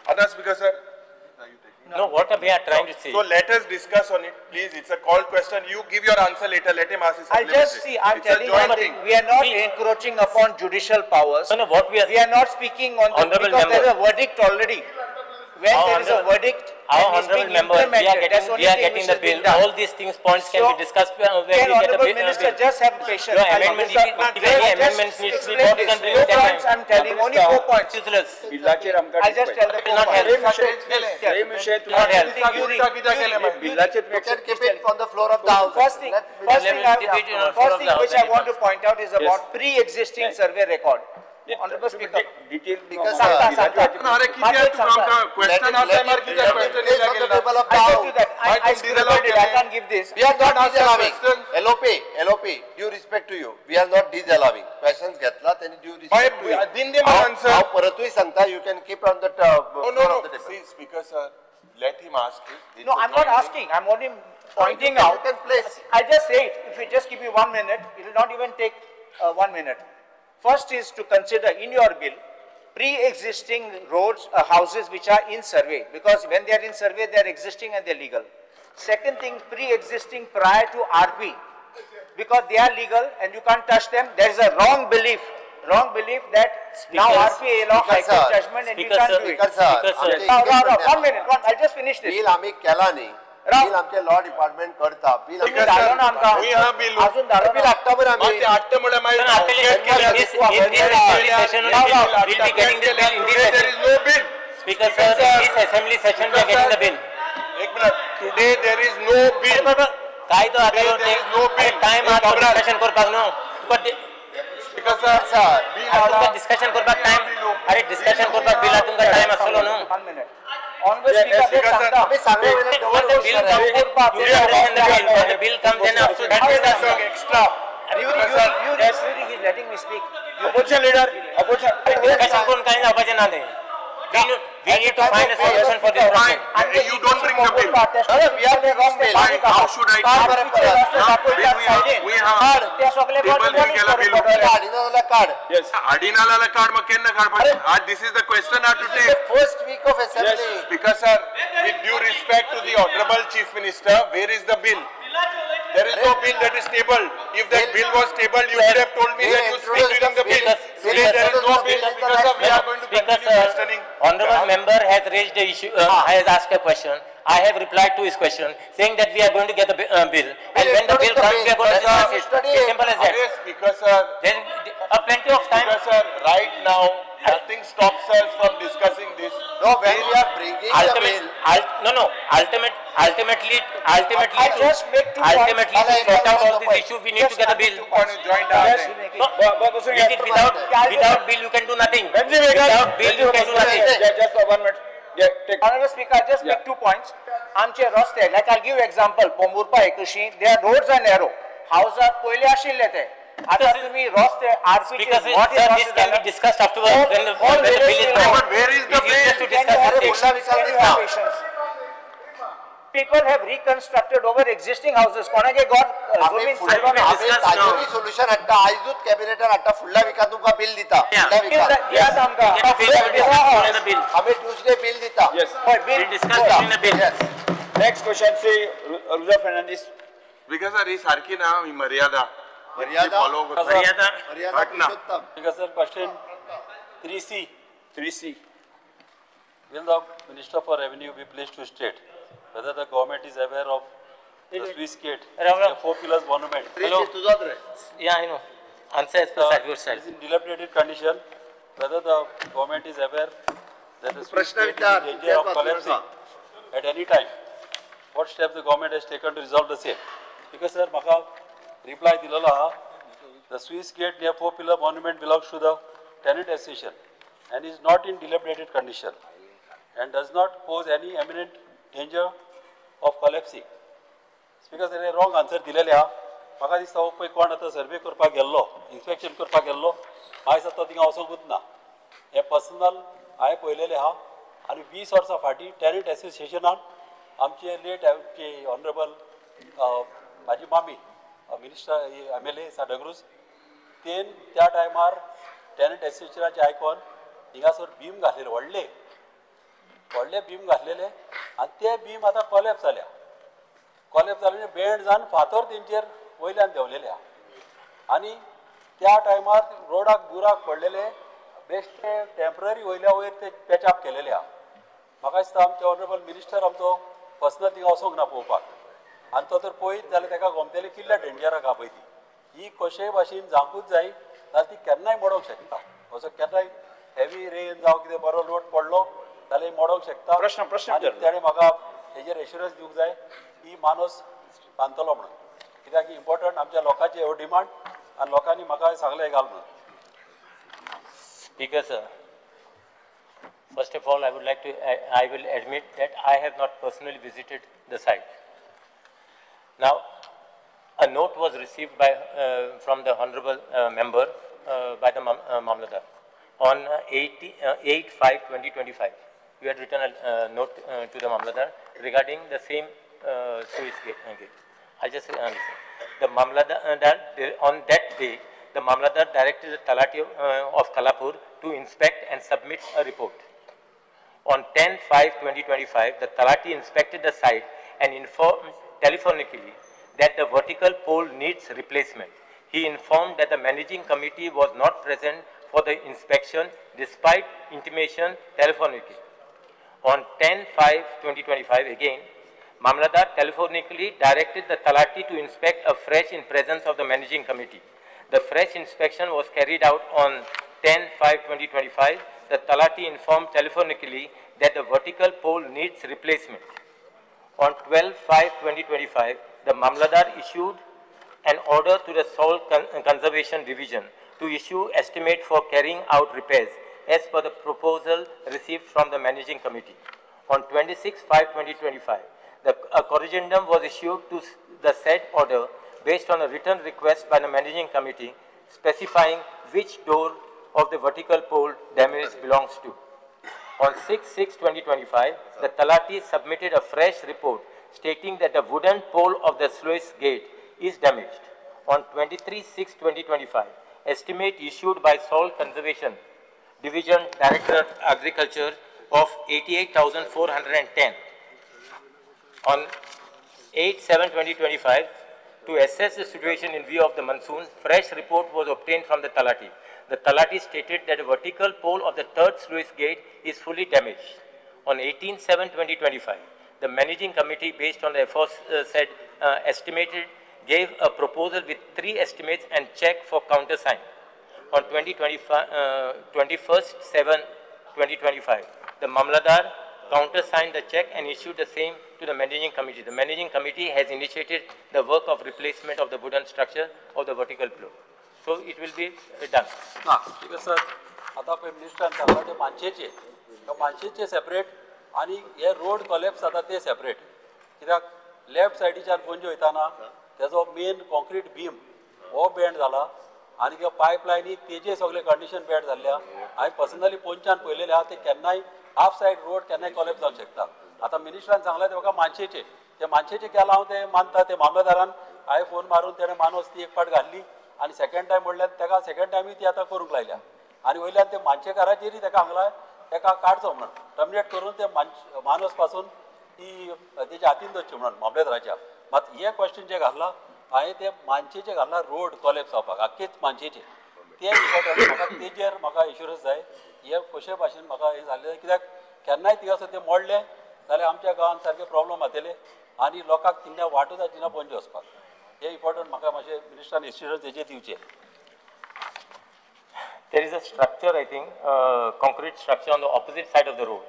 Others, because sir. No, what we are trying to say. So let us discuss on it, please. It's a called question. You give your answer later. Let him ask his I just see, I'm It's a telling joint you, thing. we are not encroaching upon judicial powers. No, what we are We are not speaking on the, Honorable because there is a member. verdict already. When Our there is a honorable- verdict Our and it's honorable being members, we are implemented, that's getting, only we are thing getting which the is being bill. done. All these things, points can So, be discussed when we Can get the Honorable bill. Minister just have patience? No, I'll amendment, just- if any Just amendments needs to be explain brought, we this. can bring Four it that points time. I'm telling, only 4 points. Useless. बिल्लाचेर आमकां I'll just tell the It will 4 not help. points. Same विषय Not तुम्ही help. बिल्लाचेर You can keep it on the floor of the house. First thing, Let's first finish. thing, Let me debate it on the floor first of thing the House which I and want to discuss. point out is about pre-existing survey record. Honorable Speaker. Detail Because, अरे किती आहे तू आमका question Let आता मार it किती question place on the गेला table of the I told house. you that, Why I to scribbled disallow it, I it? can't give this. We are not ask the disallowing. question. LOP, due respect to you. We are not disallowing. Questions घेतला त्यांनी due Why respect to you. दिन दे मला answer. हांव परतूय सांगता, you can keep on the floor No. of the table. See, speaker sir, let him ask it. No, I'm not asking, I'm only pointing You out. can place. I just say it, if you just give me 1 minute, it will not even take 1 minute. First is to consider in your bill, pre-existing roads, houses which are in survey, because when they are in survey, they are existing and they are legal. Second thing, pre-existing prior to RP, because they are legal and you can't touch them. There is a wrong belief that now RPA law, Speaker, High Court sir. judgment and you Speaker, can't sir. do it. Speaker, sir, Speaker, sir. आमचे No, engagement 1 minute, I'll just finish this. Bill आम्ही केला नाही. Rao. Bill आमचे law department करता. Bill तुम्ही आमचे धाडलो ना आमकां. We have bill. अजून धाडलो बिल ना. हाडटा बरं आम्ही. ते आठटे मुळे Sir, actually, in this session, we'll be getting the bill in this There session. is no bill. Speaker, sir, in this assembly session, we are getting the bill. एक minute. Today there is no bill. काय तो आता There is no bill. Time आता Cabral. Discussion करपाक न्हू. Speaker तुमका discussion करपाक time अरे डिस्कशन करपाक बिल तुमका टाइम आसलो न्हू 1 minute. Honorable Speaker, they सांगता. When the bill comes then after that extra. You is letting me speak. Opposition leader, opposition. discussion करून काही जावपाचें ना तें. We need to find a solution for this problem. You don't bring the bill. We are the wrong bill. How should I? We have Yes. Adinala card makenna card. This is the question I have to take. First week of assembly. Because sir, with due respect to the honorable chief minister, where is the bill? There is no bill that is tabled. If that bill was tabled, you would have told me that you speak during the bill. Today there is no bill because we are going to continue questioning. Honorable member has raised the issue, has asked a question. I have replied to his question, saying that we are going to get the bill, and when the bill comes, we are going to discuss it. It's simple as that. Yes, because sir, Then plenty of time. because sir, right now nothing stops us from discussing this. No, when we are bringing the bill. Ultimately, I just make 2 points. ultimately to sort out all these issues, we need to get the bill. Joint Yes. No, without bill, you can do nothing. Without bill, you can do nothing. Just for 1 minute. Yeah, take. Honorable Speaker, I just make 2 points. आमचे रस्ते, like I'll give you example, Pomburpa एकशी, their roads are narrow. Houses पहिले आशिल्ले ते. आता तुम्ही रस्ते RP Because this can be discussed afterwards when the bill is brought. But where is the It's useless to bill? discuss this thing. People have reconstructed over existing houses. कोणागे घर जमीन discuss now. ताजेरी solution हाडटा आयजूच कॅबिनेटान हाडटा फुडल्या विकात तुमकां bill दिता Yeah. फुडल्या विकात दियात आमकां. Get bill, we discuss in the bill. आमी ट्यूसडे बिल दिता Yes. We discuss in the bill. Next question, Sri Ruza Fernandez. Because sir, ही सारखी ना ही मर्यादा. मर्यादा. follow करता. मर्यादा. मर्यादा घटना. पुरुषोत्तम. Because sir, question 3C. 3C. Will the Minister for Revenue be pleased to state whether the government is aware of the Swiss gate, the 4 pillars monument? Hello. तुझाच रे. Yeah, I know. Answer as per your side. Is in dilapidated condition, whether the government is aware that the Swiss प्रश्न gate is विचार. in danger of collapsing at any time. What steps the government has taken to resolve the same? Because sir, maka reply dilala ha, the Swiss gate near 4 pillar monument belongs to the tenant association and is not in dilapidated condition and does not pose any imminent danger of collapsing. Speaker sir, wrong answer dilele ha. Maka दिसता हो पळय कोण आतां सर्वे करपाक गेल्लो, inspection करपाक गेल्लो, आयज आतां थिंगा वचोंकूच ना. हे पर्सनल हांवें पळयलेलें आहा आनी 20 वर्सां फाटीं टेनंट एसोसिएशनान आमचे लेट आमचे ऑनरेबल म्हाजी मामी मिनिस्टर MLA साडगरूस तेन त्या टायमार टेनंट एसोसिएशनाचे आयकोन हिंगासर बीम घातलेले व्हडले बीम घातलेले आनी ते बीम आतां कॉलेप्स जाल्या. कॉलेप्स जाले बेंड जावन फातर तेंचेर वयल्यान देंवलेले आहा आनी त्या टायमार रोडाक बुराक पडलेले बेश्टे टेम्पररी वयल्या वयर ते पॅचअप केलेले आहा. म्हाका दिसता आमचे ऑनरेबल मिनिस्टर आमचो पर्सनल थिंगा वचोंक ना पळोवपाक आनी तो तर पळयत जाल्यार ताका गमतेले कितल्या डेंजराक आहा पळय ती. ही कशेय भाशेन जावंकूच जाय जाल्यार ती केन्नाय मोडोंक शकता. असो केन्नाय हेवी रेन जावं कितें बरो लोड पडलो जाल्यार मोडोंक शकता. प्रश्न आनी ताणें म्हाका हेजेर एश्युरन्स दिवंक जाय की माणूस बांदतलो म्हणून. कित्याक इम्पॉर्टंट आमच्या लोकांचे ह्यो डिमांड आनी लोकांनी म्हाका सांगलें घाल म्हणून. Speaker sir, first of all, I will admit that I have not personally visited the site. Now, a note was received by from the honorable member by the Mamladar on 8/5/2025. You had written a note to the Mamladar regarding the same Suez gate. I just the Mamladar on that day, the Mamladar directed the Talati of Kalapur to inspect and submit a report. On 10/5/2025, the Talati inspected the site and informed telephonically that the vertical pole needs replacement. He informed that the managing committee was not present for the inspection despite intimation telephonically. On 10/5/2025 again, Mamladar telephonically directed the Talati to inspect afresh in presence of the managing committee. The fresh inspection was carried out on 10/5/2025. The Talati informed telephonically that the vertical pole needs replacement. On 12/5/2025, the Mamladar issued an order to the Soil Conservation Division to issue estimate for carrying out repairs as per the proposal received from the managing committee. On 26/5/2025, a corrigendum was issued to the said order based on a written request by the managing committee specifying which door of the vertical pole damage belongs to. On 6/6/2025, the Talati submitted a fresh report stating that the wooden pole of the sluice gate is damaged. On 23/6/2025, estimate issued by Soil Conservation Division Director Agriculture of 88,410. On 8/7/2025, to assess the situation in view of the monsoon, fresh report was obtained from the Talati. The Talati stated that the vertical pole of the third sluice gate is fully damaged. On 18/7/2025, the managing committee, based on the aforesaid estimated, gave a proposal with 3 estimates and check for countersign. On 21/7/2025, the Mamladar countersigned the check and issued the same to the managing committee. The managing committee has initiated the work of replacement of the wooden structure of the vertical pole. So it will be done. ना ठीक आहे sir आता पळय मिनिस्टरान सांगला ते मानशेचे separate आणि हे road collapse जाता ते separate कित्याक लेफ्ट सायडीच्यान पणजे वयताना तेजो मेन कॉन्क्रीट बीम हो बेंड जाला आनी ह्यो पायपलायनी तेजे सगळे कंडिशन बॅड जाल्ल्या हांवें पर्सनली पोंच्यान पळयलेले आहा ते केन्नाय हाफ सायड रोड केन्नाय कॉलेप्स जावंक शकता आता मिनिस्टरान सांगला ते म्हाका मानशेचे केला हांव ते मानता ते मामलेदारान हांवें फोन मारून तेणें मानोस ती एक पाट घाल्ली आणि सेकंड टायम म्हणल्यार तेका सेकंड टायमी ती आतां करूंक लायल्या आनी वयल्यान ते मानशेकाराचेरय तेका हांगला तेका काडचो म्हणून टर्मिनेट करून ते मानस पासून ती तेच्या हातीन दवरची म्हणून मामलेदाराच्या मात हे क्वेश्चन जे घातला हांवें ते मानशेचे घातला रोड कॉलेप्स जावपाक आख्खेच मानशेचे ते इम्पॉर्टंट म्हाका तेजेर म्हाका इन्शुरन्स जाय हे कशे भाशेन म्हाका हे जाल्ले कित्याक केन्नाय ती असो ते मोडले जाल्यार आमच्या गांवांत सारके प्रॉब्लम जातले आनी लोकांक तिन्ना वाटूच जायना पणजे वचपाक हे इम्पॉर्टंट म्हाका मातशें मिनिस्टरान इन्शुरन्स तेजेर दिवचे. There is a structure, I think, concrete structure on the opposite side of the road.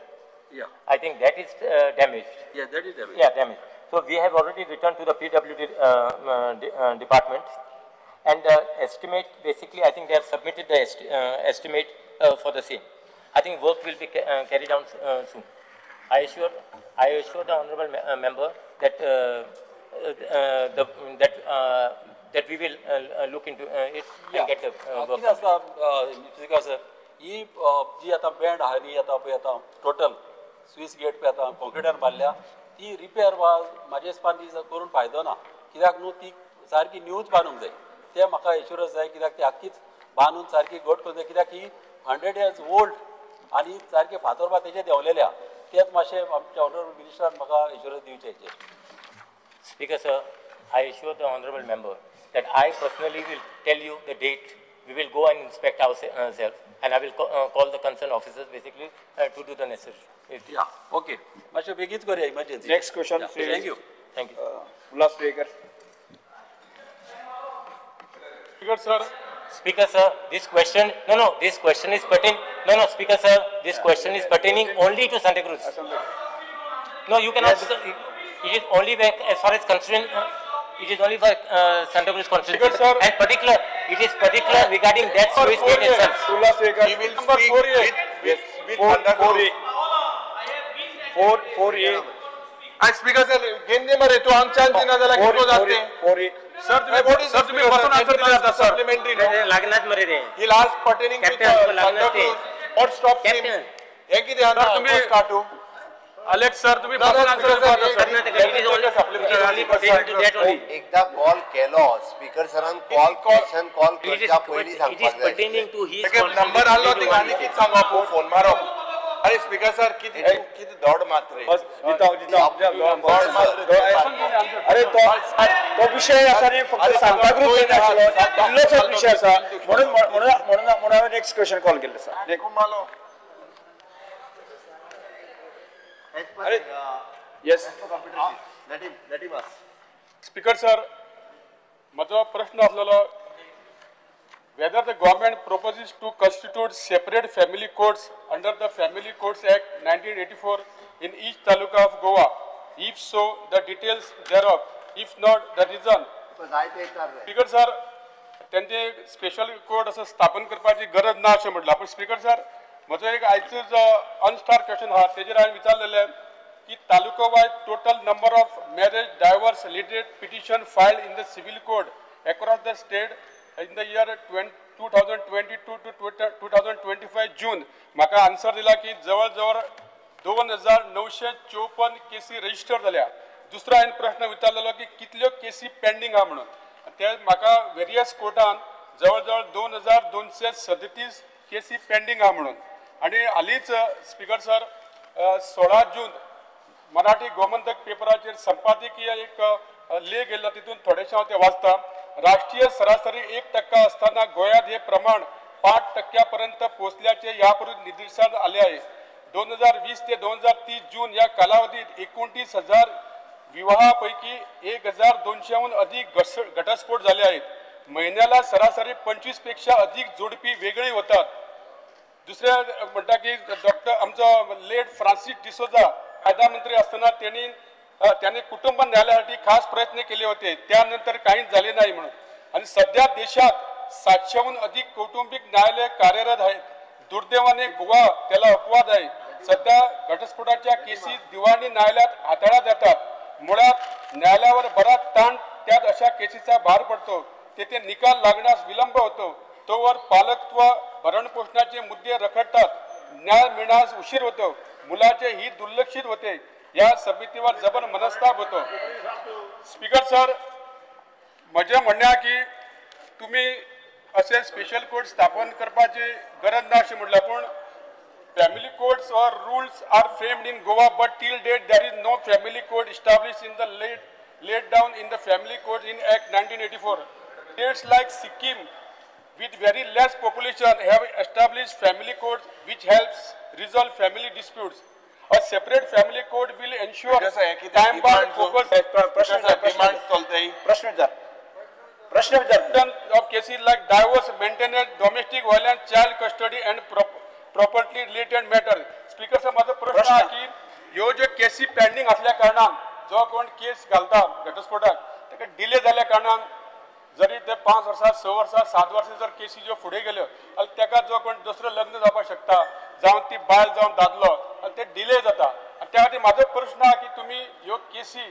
Yeah. I think that is damaged. Yeah, that is damaged. Yeah, damaged. So we have already returned to the PWD department, and estimate, basically, I think they have submitted the estimate for the same. I think work will be carried out soon. I assure the honourable member that that we will look into it and get the work. कितें आसता sir ही जी आतां band आहा न्ही आतां पळय आतां total Swiss gate पळय आतां कॉन्क्रिटान बांदल्या ती रिपेर वा म्हाजे हिसपान ती करून फायदो ना कित्याक न्हू ती सारकी न्यूज बांदूंक जाय ते म्हाका इन्शुरन्स जाय कित्याक ती आख्खीच बांदून सारकी घट करून जाय कित्याक ही 100 years ओल्ड आनी सारके फातोरबा तेजे देंवलेल्या तेच मातशें आमच्या ऑनरेबल मिनिस्टरान म्हाका इन्शुरन्स दिवचे हेजेर. Speaker sir, I assure the honourable member that I personally will tell you the date. We will go and inspect ourselves, and I will call the concerned officers basically to do the necessary. Yeah, okay. मातशें बेगीच करूया emergency. Next question, please. Thank you. Thank you. Ullas Speaker. Speaker sir. Speaker sir, this question, this question is pertaining, Speaker sir, this question is pertaining only to Santa Cruz. No, you cannot, it is only as far as concerned, it is only for Santa Cruz constituency. And it is particular regarding that service gate itself. He will speak with 4A. And Speaker sir, गेंदे मरे तो आमच्या अंतिना जरा किती जाते? 4A. Sir, तुम्ही बसून answer दिला आता sir. Supplementary no. लागणार मरे रे. He last pertaining to Santa Cruz. What stops him? हे किती आता तुम्ही काटू? Alex sir, तुम्ही बसून answer दिला आता sir. एकदा कॉल केलो स्पीकर सरान कॉल क्वेश्चन कॉल करच्या पयलीं It सांगपाक is pertaining to his number आलो ती आनी किती सांगू आपण फोन मारो. अरे स्पीकर सर किती दौड मात्र अरे तो विषय असा नाही फक्त सांता क्रूज इल्लोच विषय असा म्हणून हांवें नेक्स्ट क्वेश्चन कॉल केल्लो सर. येस Speaker sir, माझो प्रश्न आसलेलो whether the government proposes to constitute separate family courts under the Family Courts Act 1984 in each taluka of Goa. If so, the details thereof. If not, the reason. Speaker sir, त्यांचे special court असं स्थापन करपाची गरज ना अशें म्हटलां. पूण speaker sir म्हजो एक आयचो जो अनस्टार क्वेश्चन आहा तेजेर हांवें विचारलेलें की taluka wise total number of marriage divorce related petition filed in the civil code across the state in the year 2022 to 2025 June. म्हाका आन्सर दिला की जवळ जवळ 2954 केसी रजिस्टर जाल्या. दुसरो हांवें प्रश्न विचारलेलो की कितल्यो केसी पेंडींग आहा म्हणून. ते म्हाका वेरियस कोर्टान जवळ जवळ 2237 केसी पेंडींग आहा म्हणून. आणि हालींच स्पीकर सर 16 जून मराठी गोमंतक पेपराचेर संपादकीय एक लेख येयल्लो तितून थोडेशें हांव ते वाचता. राष्ट्रीय सरासरी 1% असताना गोंयांत हे प्रमाण 5% पर्यंत पोहोचल्याचे यापूर्वी निदर्शनास आले आहे. 2020 ते 2030 जून या कालावधीत 29,000 विवाहापैकी 1,200हून अधिक घटस्फोट झाले आहेत. महिन्याला सरासरी 25 पेक्षा अधिक जोडपी वेगळी होतात. दुसरे म्हणटा की डॉक्टर आमचो लेट फ्रांसीस डिसोजा कायदा मंत्री असताना त्यांनी कुटुंब न्यायालयासाठी खास प्रयत्न केले होते. त्यानंतर काहीच झाले नाही म्हणून. आणि सध्या देशात 700हून अधिक कौटुंबिक न्यायालय कार्यरत आहेत. दुर्दैवाने गोवा त्याला अपवाद आहे. सध्या घटस्फोटाच्या केसी दिवाणी न्यायालयात हाताळल्या जातात. मुळात न्यायालयावर बराच ताण त्यात अशा केसीचा भार पडतो. तेथे निकाल लागण्यास विलंब होतो. तोवर पालकत्व भरणपोषणाचे मुद्दे रखडतात. न्याय मिळण्यास उशीर होतो. मुलाचे ही दुर्लक्षित होते. या समितीवर जबर मनस्ताप होतो. स्पीकर सर म्हजे म्हणणे की तुम्ही असे स्पेशल कोर्ट स्थापन करपाची गरज ना अशें म्हटल्यार पूण फॅमिली कोर्ट्स और rules are framed in Goa, but till date there is no family court established in the laid down in the family court in Act 1984. States like Sikkim, with very less population, have established family courts which helps resolve family disputes. A separate family court will ensure time-bound focus प्रश्न विचार of cases like divorce, maintenance, domestic violence, child custody and property related matter. Speaker साहेब माझा प्रश्न आहे की ह्यो ज्यो केसी pending असल्या कारणान जो कोण केस घालता घटस्फोटाक ताका डिले जाल्या कारणान जरी ते 5 वर्सां 6 वर्सां 7 वर्सां जर केसी ज्यो फुडें गेल्यो जाल्यार ताका जो कोण दुसरो लग्न जावपाक शकता जावं ती बायल जावं दादलो आनी ते डिले जाता. आनी त्या खातीर म्हाजो प्रश्न आहे की तुमी ह्यो केसी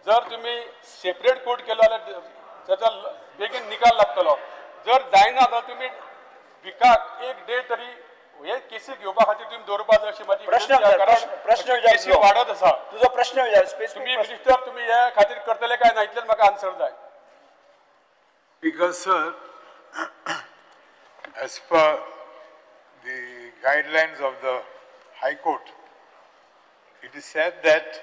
जर तुमी सेपरेट कोर्ट केलो जाल्यार ताचो बेगीन निकाल लागतलो. जर जायना जाल्यार तुमी विकाक एक डे तरी हे केसी घेवपा खातीर तुम्ही दवरपा जाय अशी माझी प्रश्न केसी वाडत आसा. तुझो प्रश्न विचार तुम्ही मिनिस्टर तुम्ही ह्या खातीर करतले काय ना इतलेच म्हाका आन्सर जाय. Because sir, as per the guidelines of the High Court, it is said that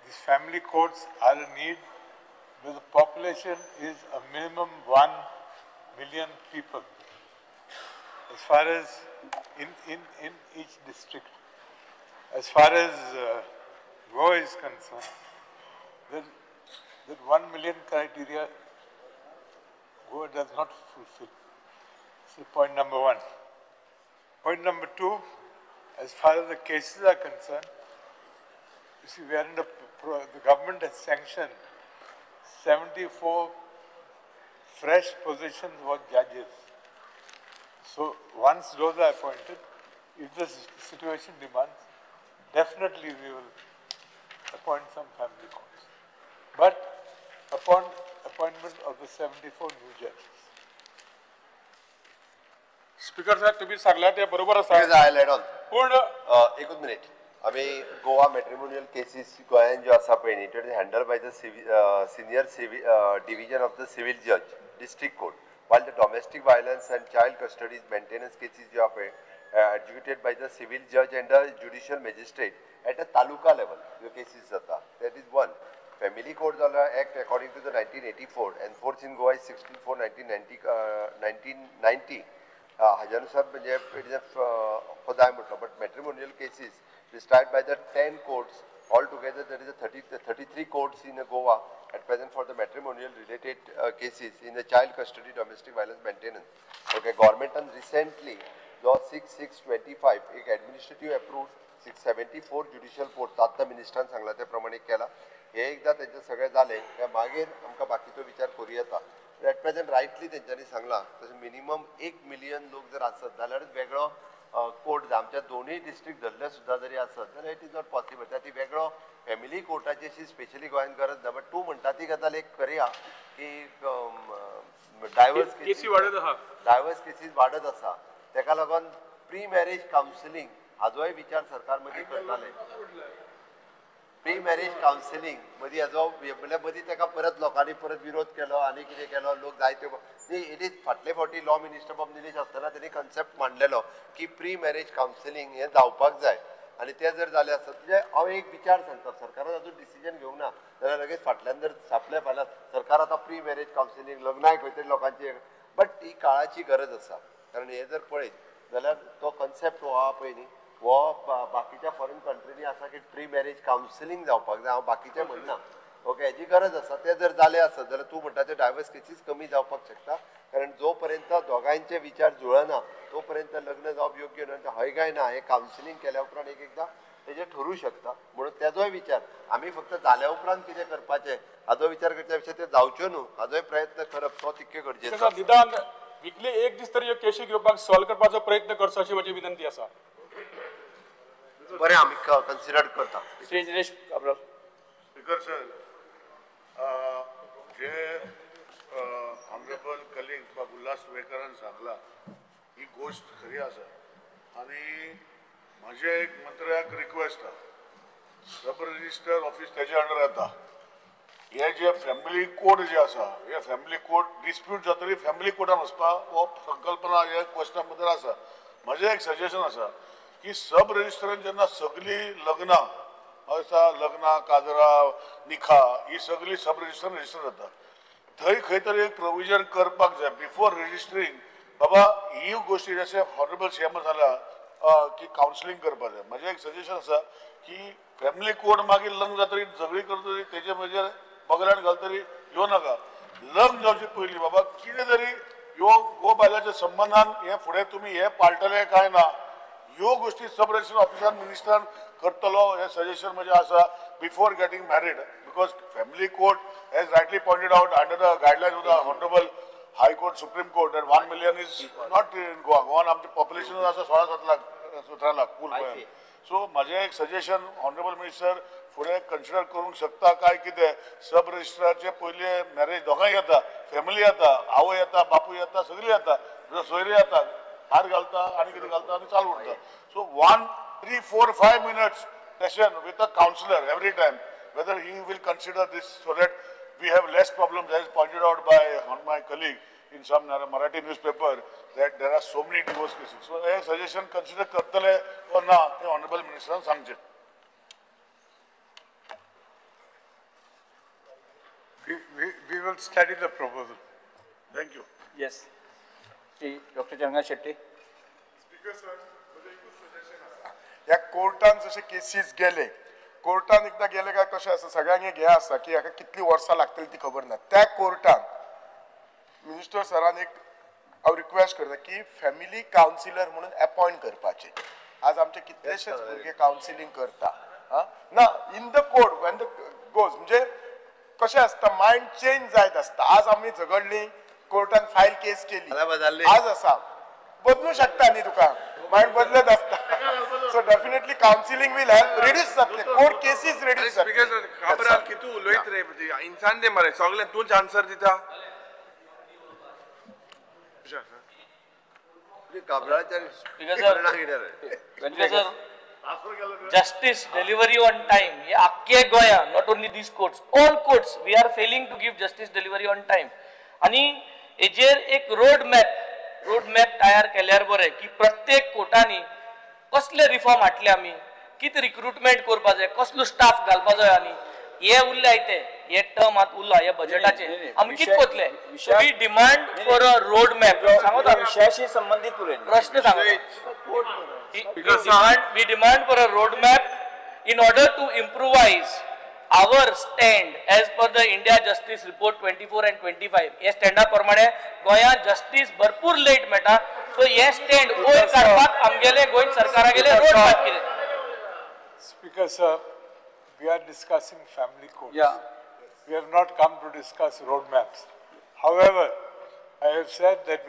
these family courts are a need where the population is a minimum 1 million people. As far as in each district, as far as Goa is concerned, that 1 million criteria Goa does not fulfill. So point number 1. Point number 2, as far as the cases are concerned, you see we are in the government has sanctioned 74 fresh positions for judges. So once those are appointed, if the situation demands, definitely we will appoint some family courts. But upon appointment of the 74 new judges. Speaker साहेब तुम्ही सांगला ते बरोबर आसा पूण एकूच minute आम्ही Goa matrimonial cases गोंयान ज्यो आसा पळय न्ही त्यो handle by the senior division of the civil जज district court while the domestic violence and child custody maintenance cases जो are adjudicated by the civil judge and the judicial magistrate at a taluka level जो cases जाता. That is one. Family Court Act according to the 1984 enforced in Goa is 16/4/1990. हाज्यानुसार म्हणजे it is a खुदाय म्हटलो, but matrimonial cases prescribed by the 10 courts altogether. There is a 33 courts in Goa at present for the matrimonial related cases in the child custody, domestic violence maintenance. Okay, government and recently law 6625 एक administrative approved 674 judicial court आता मिनिस्टरान सांगला त्या प्रमाणे केला. हे एकदा त्याचे सगळे झाले त्या मागीर आमकां बाकीचो विचार करूं येता. एट प्रेझेंट रायटली तेंच्यांनी सांगलां तशें मिनिमम 1 मिलियन लोक जर आसत जाल्यारूच वेगळो कोर्ट आमच्या दोनूय डिस्ट्रिक्ट धरले सुद्दां जरी आसत जाल्यार इट इज नॉट पॉसिबल. त्या ती वेगळो फॅमिली कोर्टाची अशी स्पेशली गोंयांत गरज ना. बट तूं म्हणटा ती गजाल एक करया की डायवर्स केसीस वाडत आसा तेका लागून प्री मॅरेज कावन्सिलींग हाजोय विचार सरकार मदीं करताले. प्री मॅरेज कावन्सिलींग मदीं हाजो म्हणजे मदीं ताका परत लोकांनी परत विरोध केलो आनी कितें केलो लोक जायते इट इज फाटले फावटी लॉ मिनिस्टर बाब निलेश आसतना तेणी कन्सेप्ट मांडलेलो की प्री मॅरेज कावन्सिलींग हें जावपाक जाय आनी तें जर जालें आसत म्हणजे हांव एक विचार सांगता सरकारान अजून डिसिजन घेवंक ना जाल्यार लगेच फाटल्यान जर सापले फाल्यां सरकार आतां प्री मॅरेज कावन्सिलींग लग्नाक खंय तरी लोकांची बट ही काळाची गरज आसा. कारण हे जर पळयत जाल्यार तो कन्सेप्ट हो आहा पळय न्ही हो बाकीच्या फॉरेन कंट्रीनी आसा की प्री मॅरेज कावन्सिलींग जावपाक जाय. हांव बाकीचें म्हणना ओके हेची गरज आसा. तें जर जालें आसत जाल्यार तूं म्हणटा ते डायवर्स केसीस कमी जावपाक शकता. कारण जो पर्यंत दोगांयचे विचार जुळना तो पर्यंत लग्न जावप योग्य न्हू. हय काय ना हे कावन्सिलींग केल्या उपरांत एकदां तेजें ठरू शकता. म्हणून तेजोय विचार आमी फक्त जाल्या उपरांत कितें करपाचें हाजो विचार करच्या पेक्षा तें जावच्यो न्हू हाजोय प्रयत्न करप तो तितके गरजेचो. निदान विकली एक दीस तरी ह्यो केशी घेवपाक सॉल्व करपाचो प्रयत्न करचो अशी म्हजी विनंती आसा. बरें आमी कन्सिडर करता. श्री दिनेश काब्राल. स्पीकर सर जे ऑनरेबल कलीग बाब उल्हास सुवेकरान सांगला ही गोष्ट खरी आसा आनी म्हजे एक मंत्र्याक रिक्वेस्ट आहा सब रजिस्टर ऑफिस तेजे अंडर येता. हे जे फॅमिली कोर्ट जे आसा हे फॅमिली कोर्ट डिस्प्यूट जातरी फॅमिली कोर्टान वचपाक हो संकल्पना हे क्वेश्चना भितर आसा. म्हजें एक सजेशन आसा की सब रजिस्टरान जेन्ना सगळीं लग्नां आसा लग्नां काजरां निखा ही सगळीं सब रजिस्टरान रजिस्टर जाता थंय खंय तरी एक प्रोविजन करपाक जाय बिफोर रजिस्टरींग बाबा ही गोष्टी जशें हॉनरेबल सीएम जाला की कावन्सिलींग करपाक जाय. म्हजें एक सजेशन आसा की फॅमिली कोर्ट मागीर लग्न जातरी झगडी करतरी तेजे म्हणजे बगड्यान घालतरी येवं नाका. लग्न जावचे पयलीं बाबा कितें तरी ह्यो गो बायलाच्या संबंधान हे फुडें तुमी हे पाळटले काय ना ह्यो गोष्टी सब रजिस्टर ऑफिसान मिनिस्टरान करतलो हे सजेशन म्हजें आसा before getting married because family court has rightly pointed out under the guidelines of the Honorable High Court, Supreme Court that 1 million is not in Goa. Goa आमचे population is also 16-17 lakh full. So माझे एक suggestion Honorable Minister फुडें consider करूंक शकता काय कितें सब रजिस्ट्रारचे पयले मॅरेज दोगांय येता फॅमिली येता आवय येता बापूय येता सगळीं येता सोयरे येता हार घालता आनी कितें घालता आनी चालू उरता. So 1, 3, 4, 5 minutes session with a counselor every time whether he will consider this so that we have less problems as pointed out by my colleague in some Marathi newspaper that there are so many divorce cases. So a suggestion consider kartale or na the Honorable Minister sangje. We will study the proposal. Thank you. Yes. Dr. Janga Shetty. Speaker sir, ह्या कोर्टान जशे cases गेले कोर्टान एकदा गेले काय कशें आसा सगळ्यांक एक हें आसा की हाका कितली वर्सां लागतली ती खबर ना. त्या कोर्टान मिनिस्टर सरान एक हांव रिक्वेस्ट करता की फॅमिली कावन्सिलर म्हणून अपॉइंट करपाचे. आज आमचे कितलेशेच भुरगे कावन्सिलींग करता ना in the court when the goes म्हणजे कशें आसता मायंड चेंज जायत आसता. आज आमी झगडली कोर्टान फायल केस केली आज आसा बदलू शकता न्ही तुका मायंड बदलत आसता. So definitely counselling will help reduce जातले कोर्ट केसीस रिड्यूस जातले. काबराल कितू उलयत रे इंसान दे मरे सगळे तूच आन्सर दिता. Justice delivery on time. हे अख्खे गोया not only these courts, all courts we are failing to give justice delivery on time. आणि हेजेर एक रोड मॅप तयार केल्यार बरें की प्रत्येक कोर्टांनी कसले रिफॉर्म हाडले आमी कितें रिक्रुटमेंट करपा जाय कसलो स्टाफ घालपा जाय आनी हे उरले आयते हे टर्म आत उरला हे बजेटाचे आमी कितें कोतले. We demand for a road map सांगता विषयाशी संबंधित उलयले प्रश्न सांगता. We demand for a roadmap in order to improvise our stand as per the India Justice Report 24 and 25. हे स्टँडा प्रमाणे गोंया जस्टिस भरपूर लेट मेळटा. सो हे स्टँड वयर काडपाक आमगेले गोंय सरकारागेले रोडमॅप कितें. Speaker sir, we are discussing family courts. Yeah. We have not come to discuss roadmaps. However, I have said that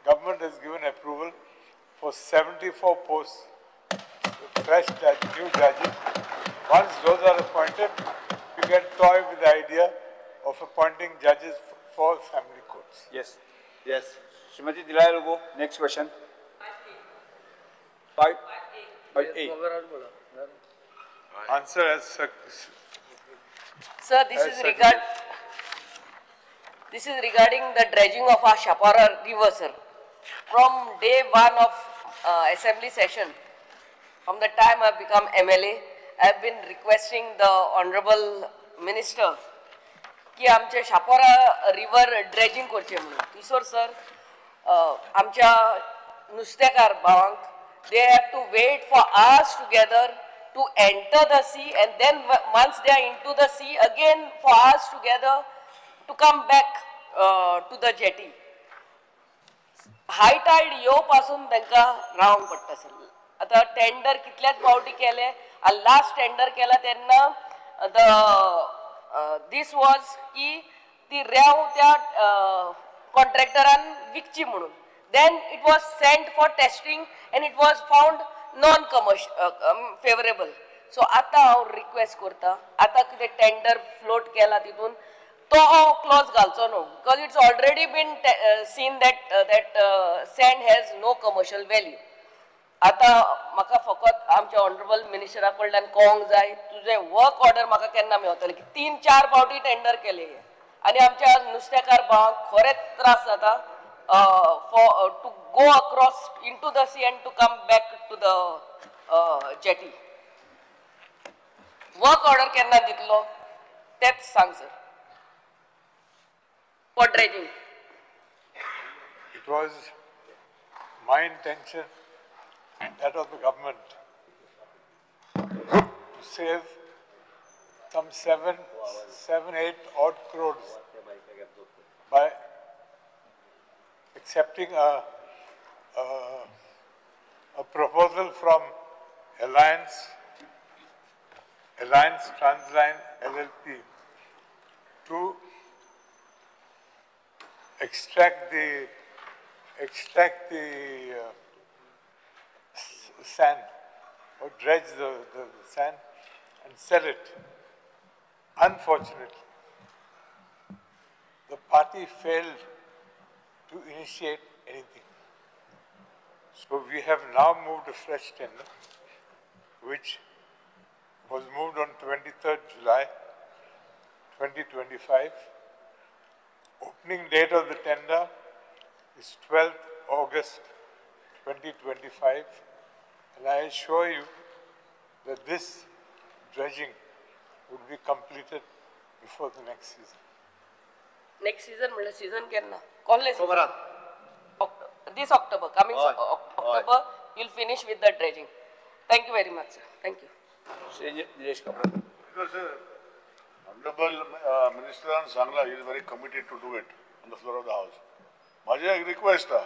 government has given approval for 74 posts, fresh new judges. Once those are appointed, we can toy with the idea of appointing judges for family courts. Yes. Yes. Srimati Dilay will go. Next question. 5A. Answer as Sir, this is regarding the dredging of our Shapara River, sir. From day one of assembly session, from the time I have become MLA, I have been requesting the Honorable Minister की आमचे Chapora river dredging करचे म्हणून. तिसोर sir आमच्या नुस्तेकार भावांक they have to wait for hours together to enter the sea, and then once they are into the sea again for hours together to come back to the jetty. High tide येवपासून तांकां रावंक पडटा sir. आता tender कितल्याच फावटी केले, last tender केला तेन्ना this was की ती रेंव त्या कॉन्ट्रॅक्टरान विकची म्हणून. Then it was sent for testing and it was found non-commercial, favorable. So आता हांव रिक्वेस्ट करता, आता कितें टेंडर फ्लोट केला तितून तो क्लॉज घालचो न्हू, because it's already been seen that sand has no commercial value. आता म्हाका फकत आमच्या ऑनरेबल मिनिस्टरा कडल्यान कळोंक जाय तुझे वर्क ऑर्डर म्हाका केन्ना मेळटले, की 3-4 फावटी टेंडर केले आनी आमच्या नुस्तेकार भावांक खरेंच त्रास जाता to go across into the sea and to come back to the jetty. Work order केन्ना दितलो तेच सांग sir. For dredging. It was my intention and that of the government to save some 7-8 odd crores by accepting a proposal from Alliance Transline LLP to extract the sand or dredge the sand and sell it. Unfortunately, the party failed to initiate anything. So we have now moved a fresh tender, which was moved on 23rd July 2025. Opening date of the tender is 12th August 2025, and I assure you that this dredging would be completed before the next season. Next season म्हणल्यार season केन्ना? College this October, coming October, you'll finish with the dredging. Thank you very much, sir. Thank you. Because Honorable Minister Sangla is very committed to do it on the floor of the House. माझी एक request आहे,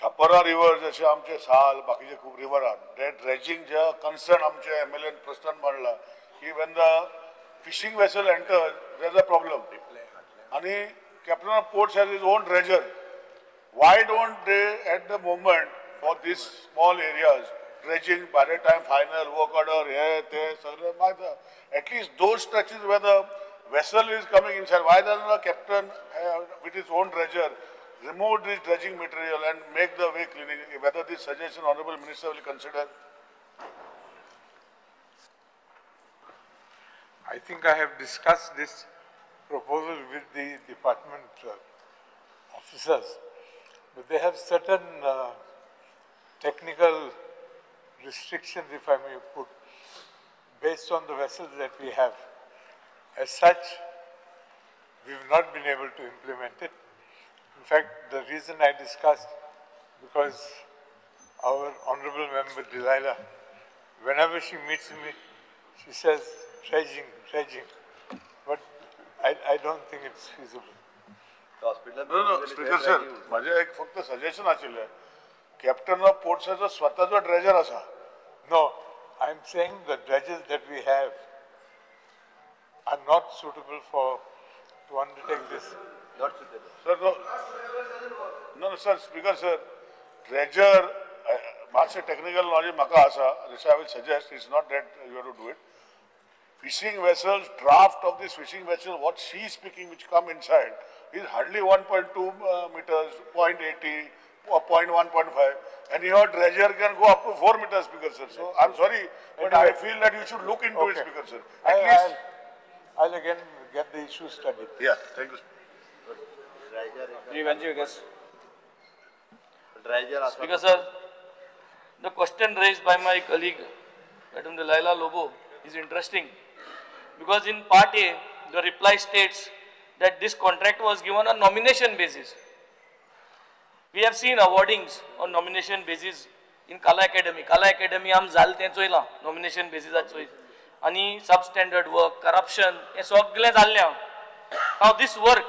थापरा river जसे आमचे साल बाकीचे खूप river आहेत, ते ड्रेजिंग जे कन्सर्न आमचे MLA प्रश्न मांडला की when the fishing vessel enters there is a problem आणि Captain of Ports has his own dredger. Why don't they at the moment for these small areas dredging by the time final work order at least those stretches where the vessel is coming inside, why doesn't the captain with his own dredger remove this dredging material and make the way cleaning? Whether this suggestion Honorable Minister will consider? I think I have discussed this proposal with the department officers, but they have certain technical restrictions, if I may put, based on the vessels that we have. As such, we have not been able to implement it. In fact, the reason I discussed, because our honorable member Delilah, whenever she meets me, she says, dredging. But I don't think it's feasible. No, Speaker sir, माझे एक फक्त suggestion आशिल्ले, Captain of Ports has a स्वतःचो dredger असा. No, I'm saying the dredges that we have are not suitable for to undertake this. Sir, no, sir, Speaker, sir, treasure, master technical knowledge maka asa, this I will suggest, it's not that you have to do it. Fishing vessels, draft of this fishing vessel, what she is speaking, which come inside, is hardly 1.2 meters, 0.80, or 0.1, 0.5, and your treasure can go up to 4 meters, Speaker, sir. So, I'm sorry, but I feel that you should look into it, Speaker, sir. At least. I'll again get the issue studied. Yeah, thank you. Speaker, sir, the question raised by my colleague, Madam Delilah Lobo, is interesting because in Part A, the reply states that this contract was given on nomination basis. We have seen awardings on nomination basis in Kala Academy. Kala Academy am zal te choila nomination basis at choi. Ani substandard work, corruption, हे सगळे जाल्ले. Now this work,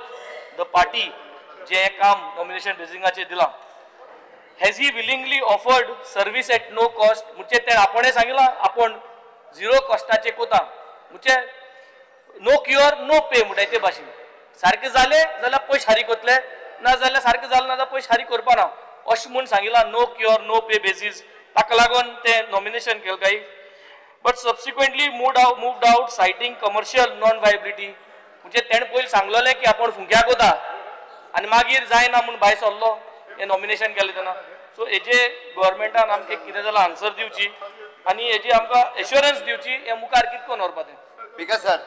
the party जे काम nomination basing दिला, has he willingly offered service at no cost? मुझे ते आपणे सांगितला आपण zero costaचे कोता. मुझे no cure no pay मुझे ते भाषेन. सारखे झाले जाल्यार पयशे हारी कोतले, ना जाल्यार सारखे झाले ना जाल्यार पयशे हारी करपाना. अशें म्हणून सांगितला no cure no pay basis. ताका लागून ते nomination केले काय. But subsequently moved out citing commercial non-viability. म्हणजे तेणे पयलीं सांगलेलें की आपण फुंक्याक वता आनी मागीर जायना म्हणून भायर सरलो हे नॉमिनेशन केलें तेन्ना. सो हेजे गव्हर्मेंटान आमकां कितें जाल्यार आन्सर दिवची आनी हेजी आमकां एश्युरन्स दिवची हे मुखार कितको व्हरपा तें. बिकॉज सर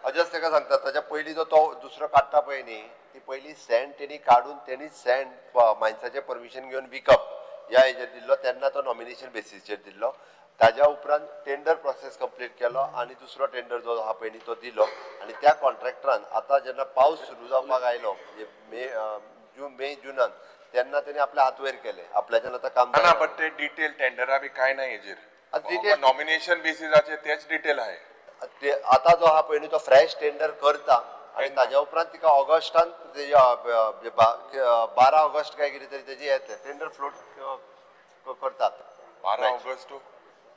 अजस ताका सांगता ताच्या पयलीं जो तो दुसरो काडटा पळय न्ही ती पयलीं सँड तेणी काडून तेणीच सँड माणसाचें परमिशन घेवन विकप ह्या हेजेर दिल्लो तेन्ना तो नॉमिनेशन बेसिसचेर दिल्लो. ताज्या उपरांत टेंडर प्रोसेस कंप्लीट केलो आनी दुसरो टेंडर जो आहा पळय न्ही तो दिलो आनी त्या कॉन्ट्रॅक्टरान आतां जेन्ना पावस सुरू जावपाक आयलो म्हणजे मे जुनान तेन्ना तेणी आपले हात वयर केले आपल्याच्यान आतां काम ना बट ते डिटेल टेंडरा बी काय नाही हेजेर नॉमिनेशन बेसिसाचेर तेच डिटेल आहे. आतां जो आहा पळय न्ही तो फ्रेश टेंडर करता आनी ताज्या उपरांत तिका ऑगस्टान 12 ऑगस्ट काय कितें तरी तेजी येतले टेंडर फ्लोट करतात 12 ऑगस्ट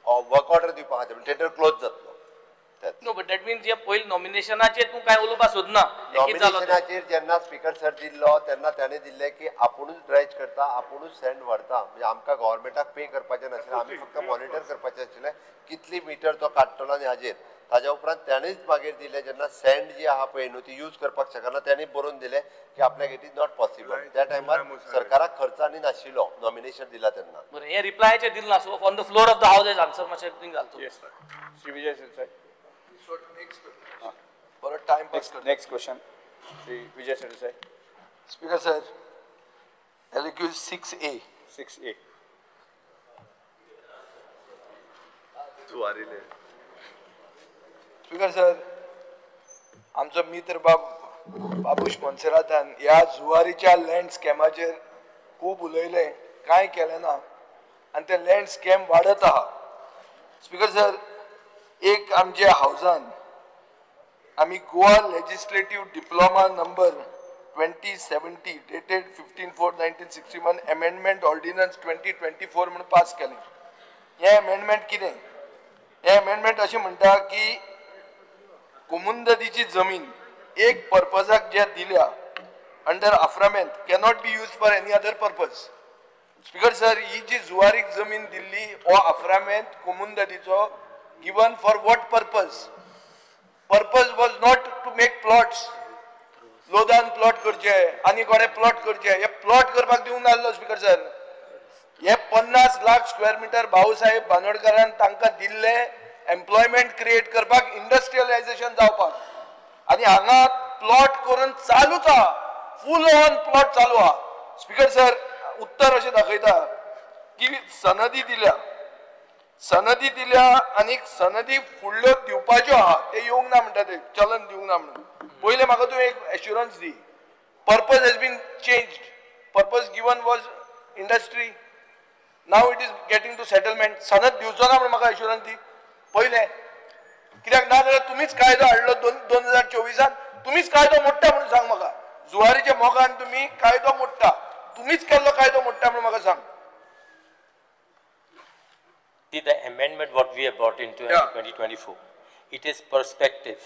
वर्क ऑर्डर दिवपा खातीर टेंडर क्लोज जातलो. नो बट दॅट मीन्स जे पयलीं नॉमिनेशनाचेर तूं काय उलोवपाक सोदना. नॉमिनेशनाचेर जेन्ना स्पीकर सर दिल्लो तेन्ना ताणें दिल्लें की आपुणूच ड्रायज करता आपुणूच सँड व्हरता म्हणजे आमकां गव्हर्मेंटाक पे करपाचें नाशिल्लें आमी फक्त मॉनिटर करपाचें आशिल्लें कितली मिटर तो काडटलो आनी हाजेर. ताज्या उपरांत ताणेंच मागीर दिलें जेन्ना सँड जी आहा पळय न्हू ती यूज करपाक शकना ताणें बरोवन दिलें की आपल्याक इट इज नॉट पॉसिबल. त्या टायमार सरकाराक खर्च आनी नाशिल्लो नॉमिनेशन दिला तेन्ना. बरें हे रिप्लायाचेर दिलें so on the floor of the house as answer मातशें थिंग घालचो. Yes sir. Shri Vijay Sardesai. For a time pass. Next question. Shri Vijay Sardesai. Speaker sir, LQ 6A. 6A. Speaker sir, आमचो मित्र बाबूश मनसरातान ह्या जुवारीच्या लँड स्कॅमाचेर खूब उलयलें कांय केलें ना आनी ते लँड स्कॅम वाडत आहा. स्पीकर सर, एक आमच्या हावजान आमी Goa legislative diploma number 2070 dated 15/4/1961 amendment ordnance 2024 म्हणून पास केलें. हे अमेंडमेंट कितें? हे अमेंडमेंट अशें म्हणटा की कोमुंददीची जमीन एक पर्पजाक जे दिल्या अंडर अफ्रामेंट cannot be use for any other purpose. Speaker sir, ही जी जुवारीक जमीन दिल्ली हो अफ्रामेंट कोमुंददीचो given for what purpose? Purpose was not to make plots. लोदान प्लॉट करचे आनी कोणे प्लॉट करचे हे प्लॉट करपाक दिवंक नासलो. स्पीकर सर, हे 50 लाख स्क्वेअर मिटर भाऊसाहेब बांदोडकरान तांकां दिल्ले एम्प्लॉयमेंट क्रिएट करपाक इंडस्ट्रियलायझेशन जावपाक आनी हांगा प्लॉट करून चालूच आहा फूल ऑन प्लॉट चालू आहा. स्पीकर सर, उत्तर अशें दाखयता की सनदी दिल्या आनी सनदी फुडल्यो दिवपाच्यो आहा ते येवंक ना म्हणटा ते चलन दिवंक ना म्हणून. पयले म्हाका तूं एक एश्युरन्स दी. Purpose has been changed. Purpose given was industry. Now it is getting to settlement. सनद दिवचो ना म्हणून म्हाका एश्युरन्स दी पयले. कित्याक ना जाल्यार तुमीच कायदो हाडलो 2024 तुमीच कायदो मोडटा म्हणून सांग म्हाका. जुवारीच्या मोगान तुमी कायदो मोडटा. तुमीच केल्लो कायदो मोडटा म्हणून म्हाका सांग. See, the amendment what we have brought into 2024, it is perspective.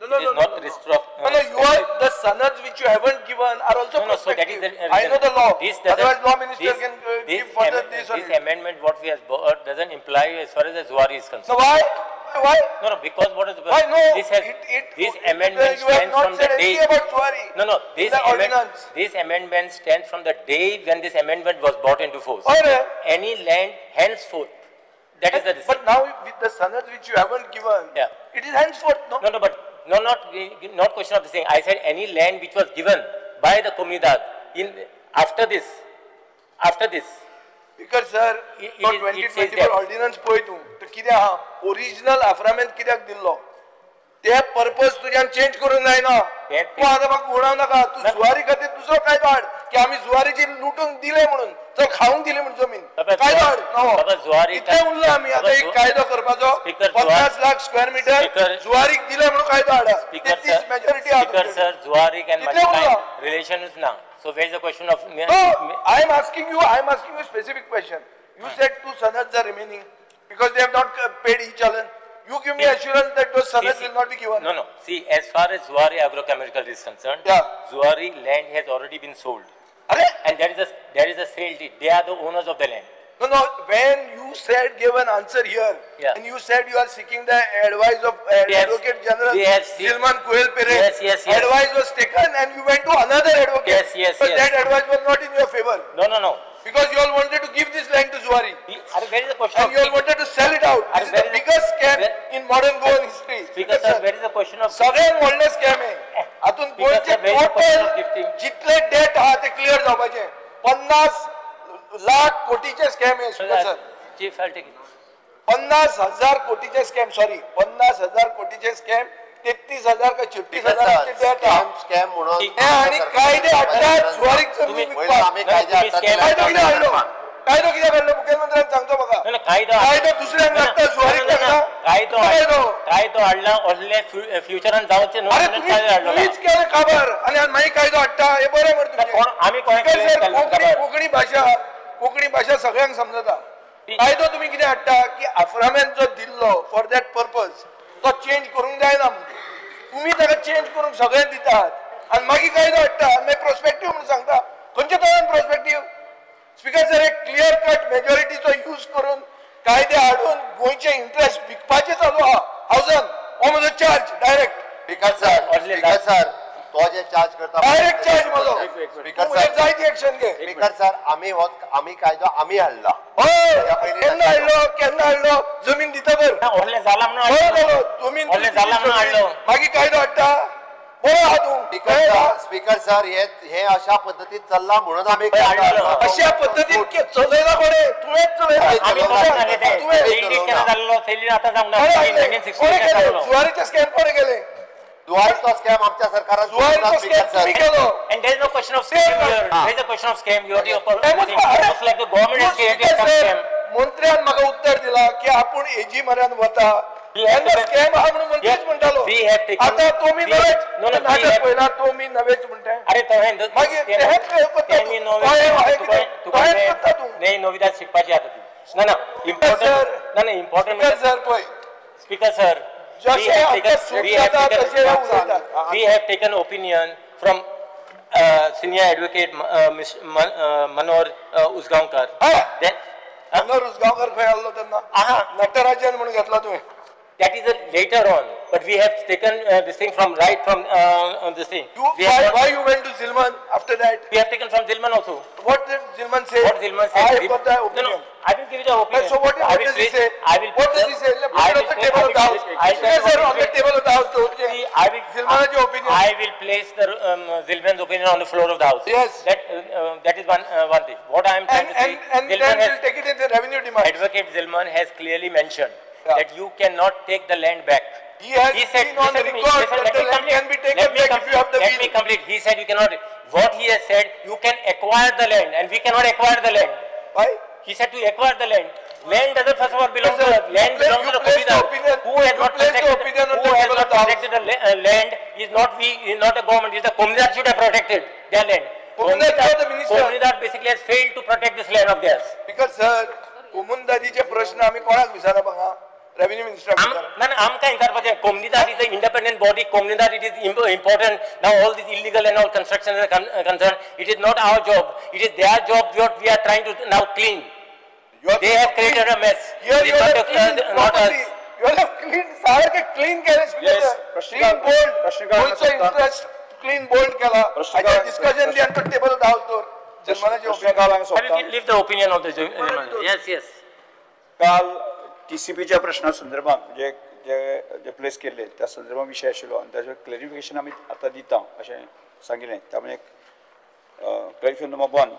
No, It is not restruct. No, you are the sanads which you haven't given are also No, so that prospective. is the I know the law. This doesn't- Otherwise, law minister this- can this give further am- this on This it. amendment, what we have brought, doesn't imply as far as the Zuari is concerned. So why? Why? No, no, because what is Why no? this has this amendment You have stands from not the said day. anything about Zuari. No, in the ordinance. this amendment stands from the day when this amendment was brought into force. Alright. Any land henceforth, that is the decision. But now with the sanads which you haven't given, Yeah. it is henceforth, no? No, but not question of this thing. I said any land which was given by the comunidad after this. Because sir, it तो is- 2024 that. Ordnance पळय तूं तर कित्याक हा original अफ्रामेंत कित्याक दिल्लो ते purpose तुज्यान चेंज करून जायना तूं आतां म्हाका उणाव नाका तूं जुवारी खातीर दुसरो कायदो हाड की आमी जुवारीची लुटून दिले म्हणून चल खावंक दिली म्हणून जमीन कायदो हाड नवो इतले उरलो आमी आतां एक कायदो करपाचो 50 लाख स्क्वेअर मिटर जुवारीक दिले म्हणून कायदो हाडा तेच majority Speaker sir, Zuari and Kitle Malika ulo? relation is now. So where is the question of No, I am asking you a specific question. You said 2 sanads are remaining because they have not paid each other. You give me assurance that those sanads will not be given. No. See, as far as Zuari agrochemical is concerned, Zuari land has already been sold. And there is a sale deed. They are the owners of the land. No, when you said, gave an answer here, and you said you are seeking the advice of Advocate General Silman Kuel Perez, Yes. advice was taken and you went to another advocate. Yes. But that advice was not in your favor. No. Because you all wanted to give this land to Zuari. Where is the question And you all wanted to sell it out. This is the biggest scam in modern Goan history. Speaker sir, where is the question of सगळ्यात व्हडले scam आहे हातून गोंयचे total जितले date आहा ते clear जावपाचे 50 लाख कोटीचे स्कॅम आहे speaker sir Chief, I'll take it. 50,000 कोटीचे स्कॅम 50,000 कोटीचे स्कॅम 33,000 का 36,000 चे डेट स्कॅम म्हणून आणि कायदे हाडटात जुवारीक जमीन विकपाक कायदो कित्याक हाडलो मुख्यमंत्र्यान सांगतो म्हाका कायदो दुसऱ्यांक लागता जुवारीक लागता कायदो हाडला असले फ्युचरान जावचे न्हू अरे तुम्हीच केलं खबर आणि मागीर कायदो हाडटा हे बरें मरे तुमचे कोंकणी भाशा सगळ्यांक समजता कायदो तुम्ही कितें हाडटा की अफ्रामेन जो दिल्लो फॉर दॅट पर्पज तो चेंज करूंक जायना तुम्ही ताका चेंज करून सगळ्यांक दितात आणि मागीर कायदो हाडटा आनी मागीर प्रोस्पेक्टीव म्हणून सांगता खंयच्या तोंडान प्रोस्पेक्टीव स्पीकर सर एक क्लियर कट मेजॉरिटीचो यूज करून कायदे हाडून गोंयचे इंटरेस्ट विकपाचे चालू आहा हावजान हो म्हजो चार्ज डायरेक्ट स्पीकर सर तो जे चार्ज करता डायरेक्ट चार्ज म्हजो स्पीकर सर जायती एक्शन घे स्पीकर सर आम्ही कायदो आम्ही हाडला केन्ना हाडलो जमीन दिता तर जमीन मागीर कायदो हाडटा स्पीकर सर हे अशा पद्धतीत चल्ला म्हणून आम्ही अशा पद्धतीत चलयला कोणे जुवारीचे स्कॅम कोणे केले जुवारीचो स्कॅम आमच्या सरकारान And there is no question of scam here. There is a question of scam. You are like the government has created some scam. मंत्र्यान म्हाका उत्तर दिला की आपण एजी मऱ्यान वता स्कॅम आहा म्हणून मंत्रीच म्हणटालो आता तुम्ही नवेच नाटक पळयला तुम्ही नवेच म्हणटा अरे तो मागीर नाही नोविदाद शिकपाची आता ती ना इम्पॉर्टंट सर पळय speaker sir we have taken opinion from senior advocate Manor Usgaonkar. मनोहर उसगांवकर खंय आसलो तेन्ना नटराजन म्हणून घेतला तुवें That is later on, but we have taken this thing from this thing. Why you went to Zilman after that? We have taken from Zilman also. What did Zilman say? What Zilman said? I have got the opinion. No, I will give you the opinion. So what does he say? What does he say? Put it on the table of the house. Sir, on the table of the house. Zilman's opinion. I will place the Zilman's opinion on the floor of the house. Yes. That is one thing. What I am trying to say. And then we'll take it in the revenue demand. Advocate Zilman has clearly mentioned that you cannot take the land back. He said been on the record that the land can be taken back if you have the will. Let me complete. He said you cannot. What he has said, you can acquire the land, and we cannot acquire the land. Why? He said to acquire the land. Land doesn't first of all belong to us. Land belongs to the Comunidad. Who has not protected the land is not we, is not the government. Is the Comunidad should have protected their land. Comunidad basically has failed to protect this land of theirs. Because sir, कोमुंदादीचे प्रश्न आम्ही कोणाक विचारप हांगा revenue minister आमकां interpret कोमनीदार is an independent body. Komunidar, it is important. Now all this illegal and all construction is concerned. It is not our job. It is their job. What we are trying to now clean. They have created a mess. Here you have cleaned not us. properly. You have cleaned. सारे के clean केले. Clean bold. Also interest clean bold केला. आता discussion ली अंतर table दाव तो जनमानाचे I will leave the opinion of the gentleman. Yes. काल TCPच्या प्रश्ना संदर्भात जे प्लेस केले त्या संदर्भात विषय आशिल्लो आनी ताचें क्लॅरिफिकेशन आमी आतां दिता अशें सांगिल्लें. त्यामुळे clarification number 1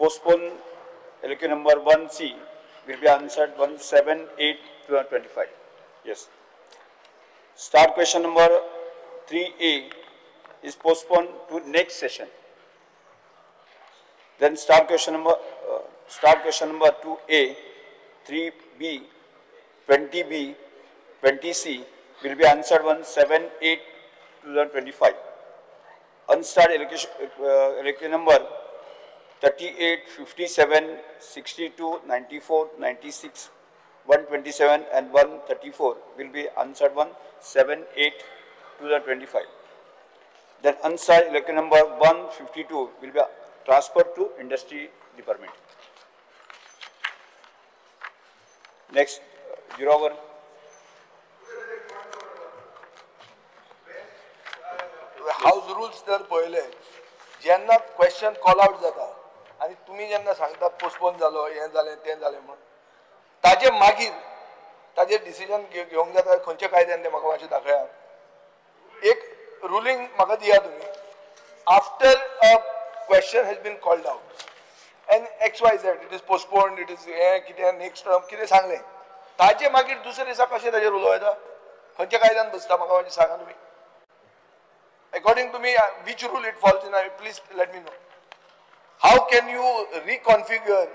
postpone allocation number 1C will be answered 178/2025. Yes. Start question number 3A is postponed to next session. Then start question number 2A, 3B, 20B, 20C will be answered 178/2025. Unstart allocation number 38, 57, 62, 94, 96, 127 and 134 will be answered 178/2025. Then unstart allocation number 152 will be transferred to Industry Department. Next, Jurover. House rules जर पळयले जेन्ना question call out जाता आनी तुमी जेन्ना सांगता postpone जालो हें जालें तें जालें म्हणून ताजे मागीर ताजेर डिसिजन घेवंक जाता खंयच्या कायद्यान तें म्हाका मातशें दाखया. एक रुलींग म्हाका दिया तुमी. After a question has been called out and XYZ it is postponed it is हें कितें नेक्स्ट टर्म कितें सांगलें ताजे मागीर दुसरे दिसा कशें ताजेर उलोवं येता खंयच्या कायद्यान बसता म्हाका मातशें सांगा तुमी. According to me, which rule it falls in, please let me know. How can you reconfigure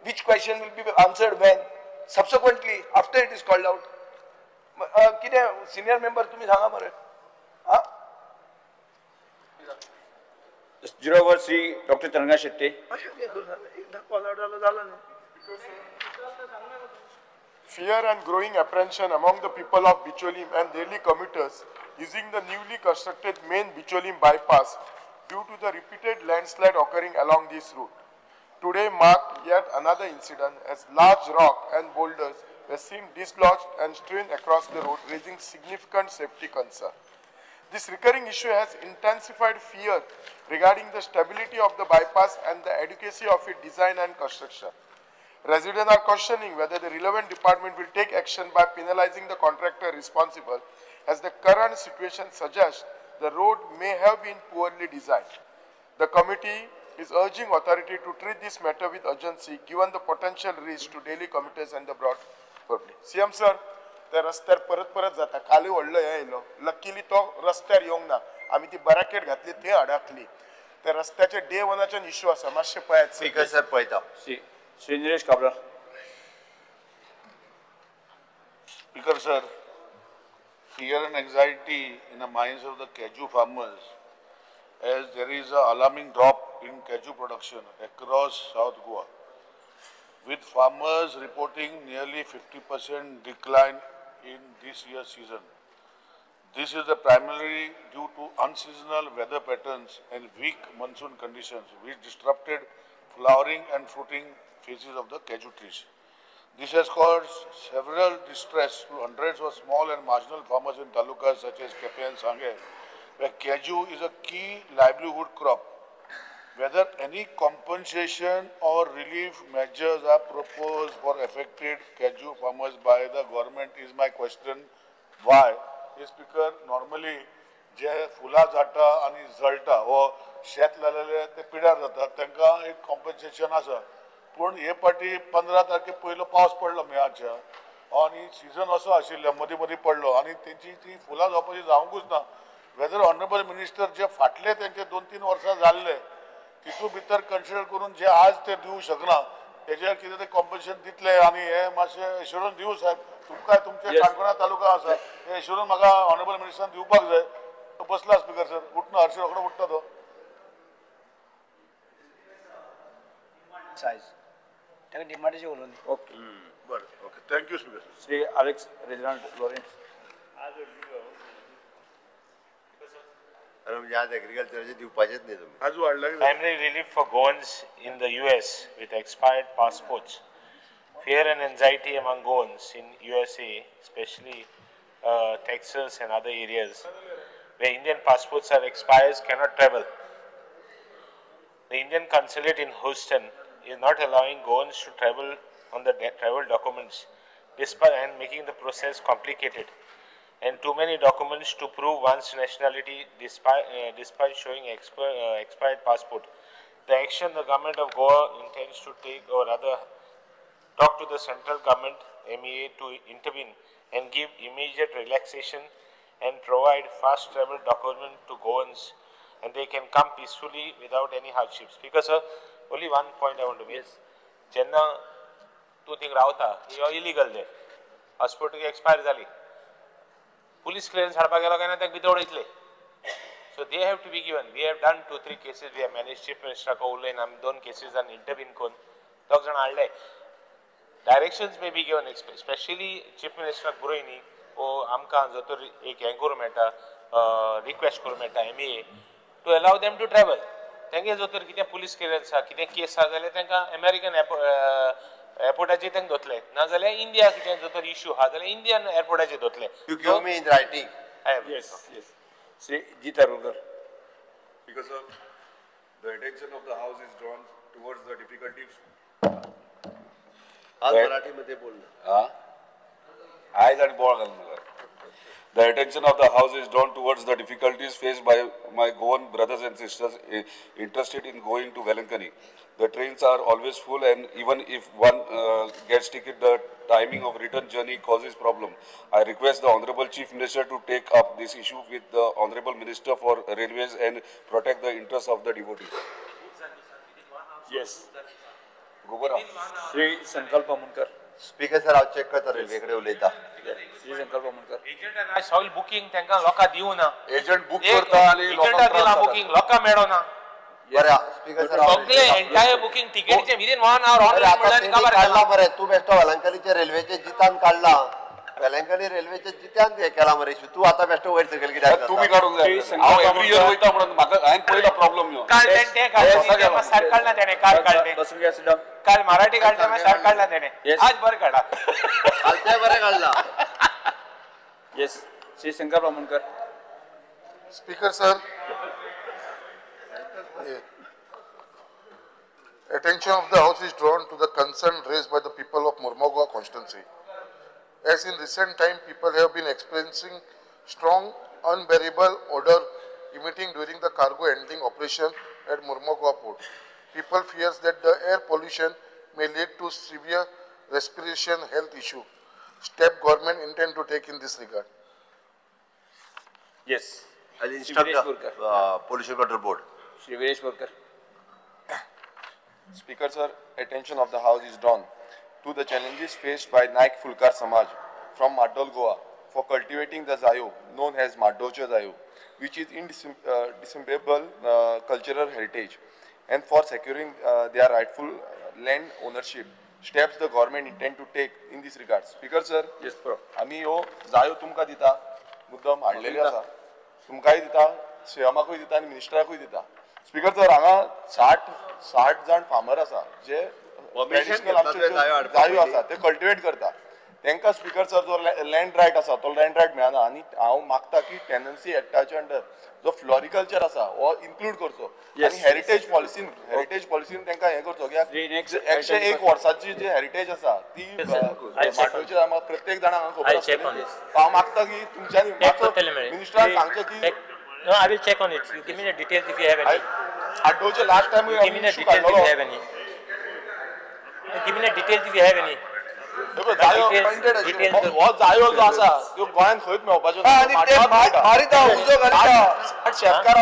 which question will be answered when, subsequently, after it is called out? किती senior member तुम्ही सांगा बरं. Jurover Sri Dr. Taranga Shetty. Fear and growing apprehension among the people of Bicholim and daily commuters using the newly constructed main Bicholim bypass due to the repeated landslide occurring along this route. Today marked yet another incident as large rock and boulders were seen dislodged and strewn across the road, raising significant safety concern. This recurring issue has intensified fear regarding the stability of the bypass and the adequacy of its design and construction. Residents are questioning whether the relevant department will take action by penalizing the contractor responsible, as the current situation suggests the road may have been poorly designed. The committee is urging authority to treat this matter with urgency given the potential risk to daily commuters and the broad public. CM sir, त्या रस्त्यार परत जाता. काली व्हडलो हे येयलो. Luckily तो रस्त्यार येवंक ना. आमी ती बॅरिकेड घातली ती अडकली. त्या रस्त्याचे डे 1च्यान इश्यू आसा. मातशे पळयात. स्पीकर सर पळयता. Sri Nilesh Kabra. Speaker sir, fear and anxiety in the minds of the cashew farmers as there is an alarming drop in cashew production across South Goa, with farmers reporting nearly 50% decline in this year's season. This is primarily due to unseasonal weather patterns and weak monsoon conditions which disrupted flowering and fruiting phases of the cashew trees. This has caused several distress to hundreds of small and marginal farmers in talukas such as Kepe and Sanghe, where cashew is a key livelihood crop. Whether any compensation or relief measures are proposed for affected cashew farmers by the government is my question. Why? Speaker, normally जे फुलां जाता आनी जळटा वो शेत लायलेले ते पिड्यार जातात तांकां एक compensation आसा. पूण हे फाटी 15 तारखे पयलो पावस पडलो मेयाच्या आनी सिजन असो आशिल्लो मदीं पडलो आनी तेंची ती फुलां जावपाची जावंकूच ना. वेदर ऑनरेबल मिनिस्टर जे फाटले तेंचे 2-3 वर्सां जाल्ले तितू भितर कन्सिडर करून जे आज ते दिवंक शकना तेजेर कितें ते कॉम्पन्सेशन दितले आनी हे मातशें एश्युरन्स दिवं साहेब. तुमकां तुमचे काणकोणा तालुका आसा हे एश्युरन्स म्हाका ऑनरेबल मिनिस्टरान दिवपाक जाय. तो बसला स्पीकर सर उठना हरशी रोखडो उठता तो. सायज ताका डिमांडाची उलोवनी. ओके. बरं okay thank you speaker. Shri Alex Reginald Lawrence. म्हणजे आज ॲग्रिकल्चरचे दिवपाचेच नाही तुम्ही. आज वाढला Primary relief for Goans in the US with expired passports. Fear and anxiety among Goans in USA, especially Texas and other areas where Indian passports are expired, cannot travel. The Indian consulate in Houston is not allowing Goans to travel on the travel documents, despite and making the process complicated. And too many documents to prove one's nationality despite showing expired passport. The action the government of Goa intends to take, or rather talk to the central government, MEA, to intervene and give immediate relaxation and provide fast travel document to Goans, and they can come peacefully without any hardships. Because only one point I want to make. Jenna, two things ravta, you are illegal there. Passport expire zali. Police clearance hadpa gelo kai na tak bidod itle. So they have to be given. We have done 2-3 cases. We have managed Chief Minister ko ullain am 2 cases and intervene kon. Dog jan alde. Directions may be given, especially Chief Minister Buroini o amka jotor ek enquiry meta request kuru meta MEA to allow them to travel. Tenge jotor kite police clearance ha kite case ha zale tenka American airportaचे त्यांक दोतले ना जाल्यार India कितें जर issue हा जाल्यार Indian एअरपोर्टाचे दोतले. You give me in writing. Yes. Sri Gita Rugar. Because the attention of the House is drawn towards the difficulties. आज मराठीमध्ये बोल ना. आज आणि बोळ घाल मला. The attention of the House is drawn towards the difficulties faced by my Goan brothers and sisters interested in going to Velankani. The trains are always full, and even if one gets ticket, the timing of return journey causes problem. I request the Honorable Chief Minister to take up this issue with the Honorable Minister for Railways and protect the interests of the devotees. Yes. Gobara. Sri Sankalp Munkar. Speaker sir हांव check करता रेल्वेकडे उलयता. श्री संकल्प मुनकर. Agent आनी सगळी booking तांकां लोकां दिवं ना. एजंट बुक करता आनी लोकांक दिला बुकिंग लोकां मेळो ना. बरें स्पीकर सर सगळे एंटायर बुकिंग तिकेटीचे विदिन 1 hour ऑनलाइन मिळाली खबर काढला मरे. तू बेश्टो वेलंकनीचे रेल्वेचे जितान काढला. वेलंकनी रेल्वेचे जित्यान हे केला मरे इशू. तू आता बेश्टो वयर सकयल कित्याक तुम्ही काढूंक जाय. हांव एव्हरी इयर वयता म्हणून म्हाका हांवें पळयला प्रॉब्लम यो. काल ते काढला सर काढला त्याने काल काढले. बसून घ्या सिडम. काल मराठी काढला मग सर काढला त्याने. आज बरं काढा. काल ते बरं काढला. येस श्री संकल्प मुनकर. Speaker sir, attention of the House is drawn to the concern raised by the people of Mormugao constituency. As in recent time, people have been experiencing strong, unbearable odor emitting during the cargo handling operation at Mormugao port. People fears that the air pollution may lead to severe respiration health issue. Step government intend to take in this regard. Yes. I'll instruct the Pollution Control Board. Shri Viresh Borkar. Speaker sir, attention of the House is drawn to the challenges faced by Naik Fulkar Samaj from Madol, Goa for cultivating the zayo known as Madocha zayo, which is indisputtable cultural heritage, and for securing their rightful land ownership. Steps the government intend to take in this regard. Speaker sir, yes bro. आम्ही यो जायो तुमका दिता मुद्दम हाडलेले आसा तुमकाय दिता सीएमाकूय दिता आनी मिनिस्टराकूय दिता. स्पीकर सर हांगा 60 जाण फार्मर आसा जे ट्रेडिशनल आमचे जायो आसा ते कल्टिवेट करता. तांकां स्पीकर सर जो लँड रायट आसा तो लँड रायट मेळना आनी हांव मागता की टेनन्सी एक्टाच्या अंडर जो फ्लोरिकल्चर आसा हो इन्क्लूड करचो आनी हेरिटेज पॉलिसीन तांकां हें करचो कित्याक 101 वर्साची जी हेरिटेज आसा ती माटोळच्या आमकां प्रत्येक जाणांक हांगा खबर आसतली. हांव मागता की तुमच्यांनी मिनिस्टराक सांगचें की No, I will check on it. You give me the details if you have any. Addoche last time give me the details if you have any. Give me the details if you have any. हो जायो जो आसा त्यो गोंयांत खंयच मेळपाचो ना. मारिता उजो घालिता शेतकार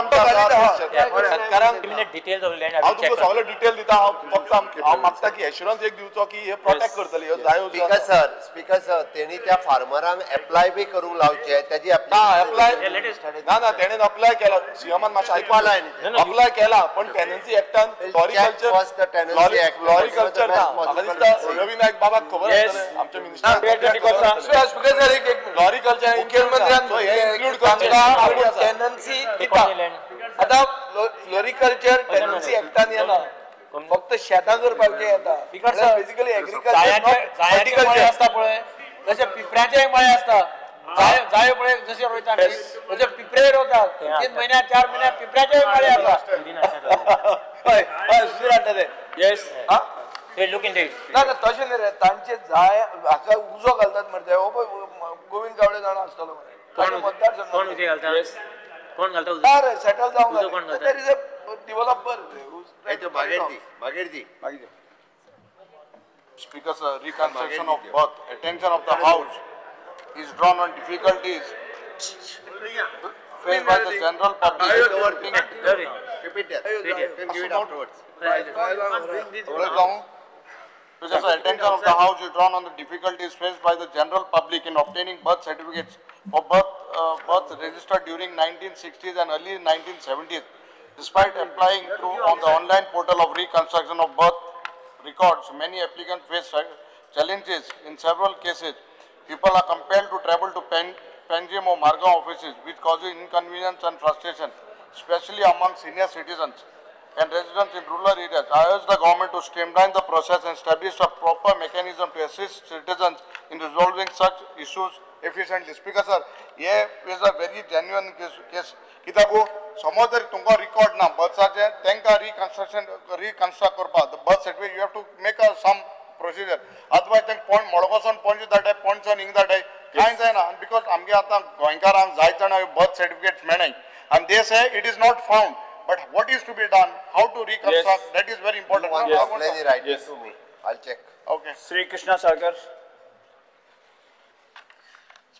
Give me the details of the land. I हांव will check. तुमकां सगळे डिटेल दिता. फक्त हांव मागता की एश्युरन्स एक दिवचो की हे प्रोटेक्ट करतली ह्यो जायो. स्पीकर सर तेणी त्या फार्मरांक एप्लाय बी करूंक लावचे त्याची अप्लाय ना तेणेन अप्लाय केला. सीएमान मातशें आयकून अप्लाय केला पण टेनन्सी एक्टान फ्लोरिकल्चर ना म्हाका दिसता रवी नायक बाबाक खबर आमच्या मिनिस्टर स्पीकर सर एक फ्लोरिकल्चर मुख्यमंत्र्यान टेनन्सी दिता आता फ्लोरिकल्चर टेनन्सी एक्टान येना फक्त शेतां करपाचें येता बेसिकली एग्रीकल्चर आसता पळय तशें पिपऱ्याचे मळे आसता जायो पळय जशे रोयता तशे पिपरे रोयतात 3 म्हयन्याक 4 म्हयन्याक पिपऱ्याचे मळे आसता हय हय सुधीर हाडटा yes They look into it. ना ना तशें न्ही रे तांचे जाय हाका उजो घालतात मरे हो पळय गोविंद गावडे जाणा आसतलो मरे मतदार कोण उजे घालता कोण घालता ना रे सेटल जावंक उजो कोण घालता देयर इज अ डेव्हलपर मागीर Speaker, sir, reconstruction of birth, attention of the House is drawn on difficulties faced by the general public. Attention of the House is drawn on the difficulties faced by the general public in obtaining birth certificates for birth registered during 1960s and early 1970s. Despite applying on the online portal of reconstruction of birth records, many applicants face challenges. In several cases, people are compelled to travel to Panjim or Margao offices, which causes inconvenience and frustration, especially among senior citizens and residents in rural areas. I urge the government to streamline the process and establish a proper mechanism to assist citizens in resolving such issues efficiently. Speaker, sir, here is a very genuine case. कित्याक समज जर तुमकां record ना बर्थाचे तांकां reconstruct करपाक the birth certificate you have to make a some procedure otherwise तांकां पॉयंट मडगांवसून पणजे धाडटाय पणजेसून हिंग धाडटाय कांय जायना आनी बिकॉज आमगे आतां गोंयकारांक जायत जाणां बर्थ सर्टिफिकेट मेळनाय आनी they say it is not found but what is to be done how to reconstruct that is very important okay Shri Krishna Sagar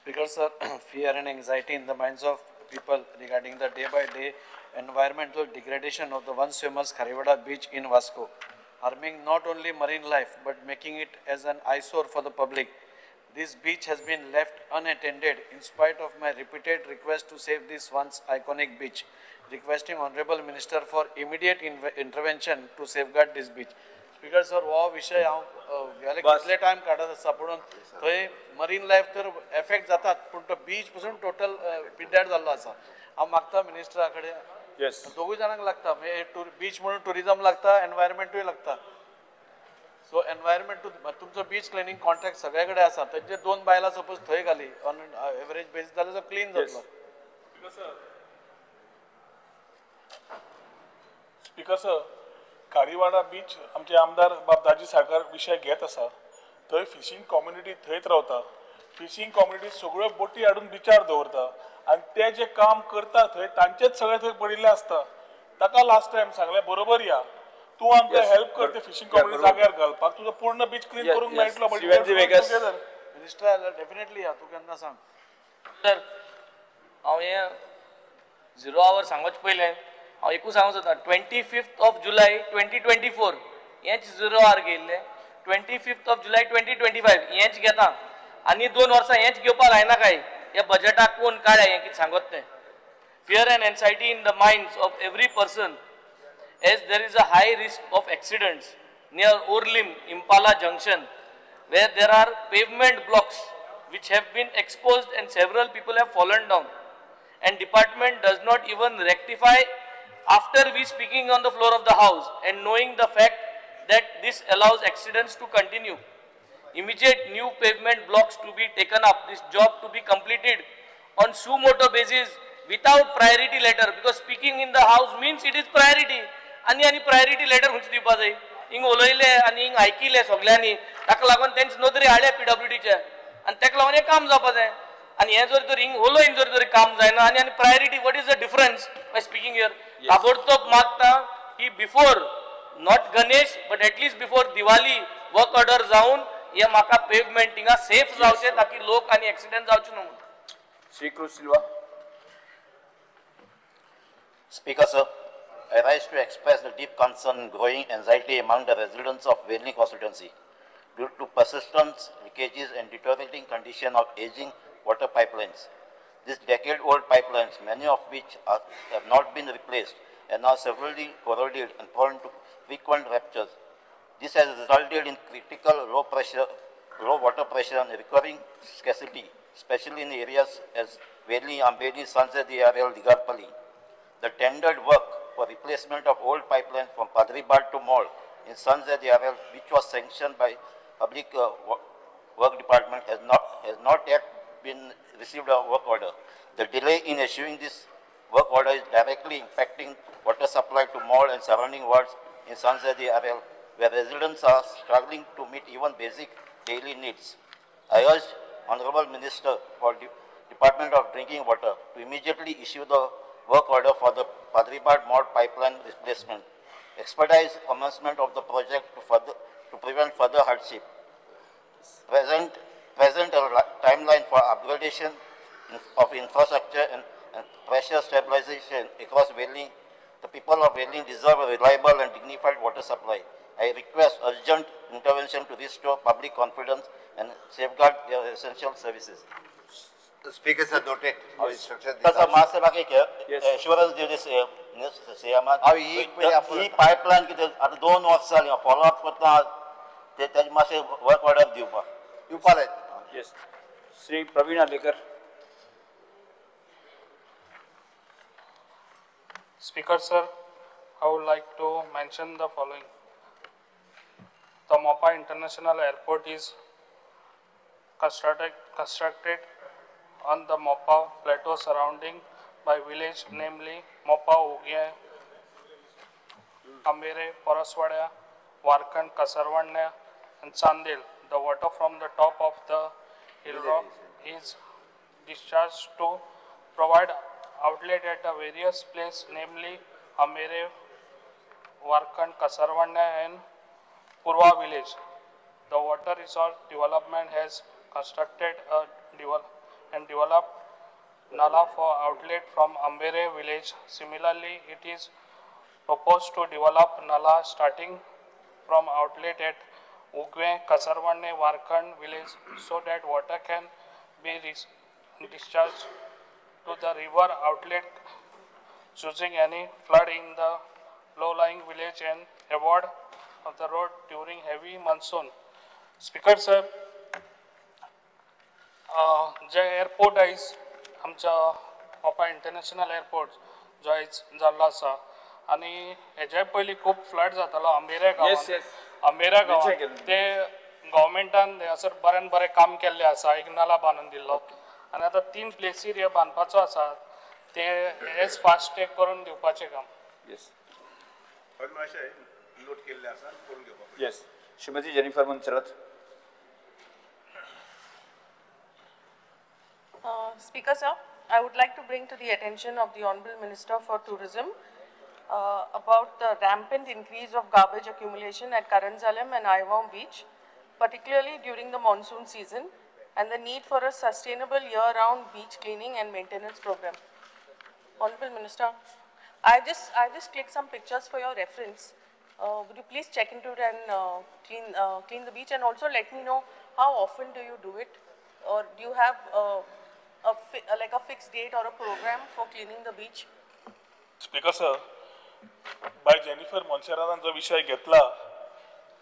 Speaker, sir, fear and anxiety in the minds of people regarding the day-by-day environmental degradation of the once famous Kharivada beach in Vasco, harming not only marine life but making it as an eyesore for the public. This beach has been left unattended in spite of my repeated request to save this once iconic beach, requesting Honorable Minister for immediate intervention to safeguard this beach. Speaker, sir, हो विषय हांव गेले कितले time काडत आसा पूण थंय marine life तर effect जातात पूण तो बीच पसून टोटल पिड्ड्यार जाल्लो आसा हांव मागता मिनिस्टरा कडेन दोगूय जाणांक लागता बीच म्हणून टुरिजम लागता एनवायरमेंटूय लागता सो एनवायरमेंट तुमचो बीच क्लिनिंग कॉन्ट्रॅक्ट सगळे कडेन आसा तांचे 2 बायलां सपोज थंय घाली ऑन एवरेज बेसीस जाल्यार तो क्लीन जातलो स्पीकर सर कारीवाडा बीच आमचे आमदार बाबदाजी सागर विषय घेत आसा थंय फिशींग कम्युनिटी थंयच रावता फिशींग कम्युनिटी सगळ्यो बोटी हाडून बिचार दवरता आनी ते जे काम करता थंय तांचेच सगळे थंय पडिल्ले आसता ताका लास्ट टायम सांगलें बरोबर या तूं आमकां हेल्प कर ते फिशींग कम्युनिटी जाग्यार घालपाक तुजो पूर्ण बीच क्लीन करूंक मेळटलो मिनिस्टर डेफिनेटली या तूं केन्ना सांग सर हांव हें 0 आवर सांगोच पयलें हांव एकूच सांगूंक सोदता 25th जुलय 2024 हेंच 0 आवर गेल्ले 25th जुलय 2025 हेंच घेता आनी 2 वर्सां हेंच घेवपाक लायना काय हे बजेटाक कोण काडया हें कितें सांगत तें fear and anxiety in the minds of every person as there is a high risk of accidents near Orlim Impala Junction where there are pavement blocks which have been exposed and several people have fallen down and department does not even rectify after we speaking on the floor of the house and knowing the fact that this allows accidents to continue. Immediate new pavement blocks to be taken up, this job to be completed on suo motu basis without priority letter because speaking in the house means it is priority. Ani priority letter hunch diवपा जाय हिंग उलयले आनी हिंग आयकिले सगळ्यांनी ताका लागून तेंच नोंदणी हाडल्या PWDचे आनी ताका लागून हें काम जावपा जाय आनी हें जर तर हिंग उलयन जर तरी काम जायना आनी priority what is the difference by speaking here ताबडतोब मागता की before not Ganesh but at least before Diwali work order जावन हे म्हाका पेवमेंट हिंगा सेफ जावचे ताकी लोक आनी एक्सिडेंट जावचे न्हू श्री कृष्ण सिल्वा Speaker, sir, I rise to express the deep concern and growing anxiety among the residents of Velni constituency due to persistent leakages and deteriorating condition of aging water pipelines. These decade-old pipelines, many of which have not been replaced and are severely corroded and prone to frequent ruptures. This has resulted in critical low pressure low water pressure and recurring scarcity, especially in areas as Veli, Ambedi, Sanzadi, Ariel, Digarpali. The tendered work for replacement of old pipeline from Padribad to Mall in Sanzadi, Ariel, which was sanctioned by Public Work Department, has not yet been received a work order. The delay in issuing this work order is directly impacting water supply to Mall and surrounding wards in Sanzadi, Ariel, where residents are struggling to meet even basic daily needs. I urge Honorable Minister for Department of Drinking Water to immediately issue the work order for the Padribad Mall pipeline replacement, expedite commencement of the project to prevent further hardship, present a timeline for upgradation of infrastructure and pressure stabilization across Veli. The people of Veli deserve a reliable and dignified water supply. I request urgent intervention to restore public confidence and safeguard their essential services. The speakers are noted. Our instructions. Sir, Master assurance due this he pipeline किती आता 2 वर्ष झाली follow up करता ते त्याची मासे work order दिवपा Yes. Sri Praveen Adekar. Speaker sir, I would like to mention the following. The Mopa International Airport is constructed on the Mopa plateau surrounding by village, namely Mopa, Ugya, Ambere, Paraswada, Warkan, Kasarvanya and Chandel. The water from the top of the hill rock is discharged to provide outlet at a various places, namely Ambere, Warkan, Kasarvanya and Purva village. The water resource development has constructed and developed Nala for outlet from Ambere village. Similarly, it is proposed to develop Nala starting from outlet at Ugya, Kasarvanya, Warkan village so that water can be discharged to the river outlet, choosing any flood in the low-lying village and avoid of the road during heavy monsoon. Speaker sir, J airport आयज आमच्या Mopa international airport जो आयज जाल्लो आसा आनी हेजे पयलीं खूब फ्लड जातालो अंबेऱ्या गांवांत ते गव्हर्मेंटान हांगासर बऱ्यान बरें काम केल्लें आसा एक नाला बांदून दिल्लो आनी आतां 3 प्लेसीर हे बांदपाचो आसा ते एज फास्ट टेक करून दिवपाचें काम. Yes. Shrimati Jennifer Montserrat. Speaker sir, I would like to bring to the attention of the Honorable Minister for Tourism about the rampant increase of garbage accumulation at Karanzalem and Iwam Beach, particularly during the monsoon season, and the need for a sustainable year-round beach cleaning and maintenance program. Honorable Minister, I just clicked some pictures for your reference. Would you please check into it and clean the beach, and also let me know how often do you do it, or do you have like a fixed date or a program for cleaning the beach? Speaker sir, by Jennifer Montserrat जो विषय घेतला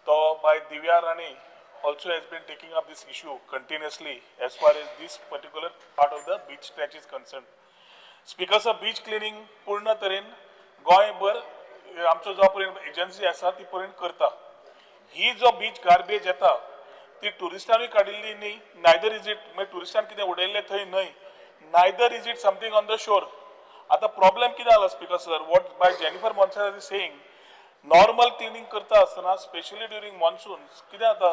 तो by Divya Rani also has been taking up this issue continuously as far as this particular part of the beach stretch is concerned. Speaker sir, beach cleaning पूर्ण तरेन गोंयभर आमचो जो पर्यंत एजन्सी आसा ती पर्यंत करता. ही जो बीच गार्बेज येता ती टुरिस्टांनी काडिल्ली न्ही, नायदर इज इट म्हणजे टुरिस्टान कितें उडयल्लें थंय न्हय, neither is it something on the shore. आतां प्रॉब्लेम कितें जाला speaker sir, what bye Jennifer Monserrate is saying, normal cleaning करता आसतना स्पेशली ड्युरींग मॉन्सून्स कितें जाता,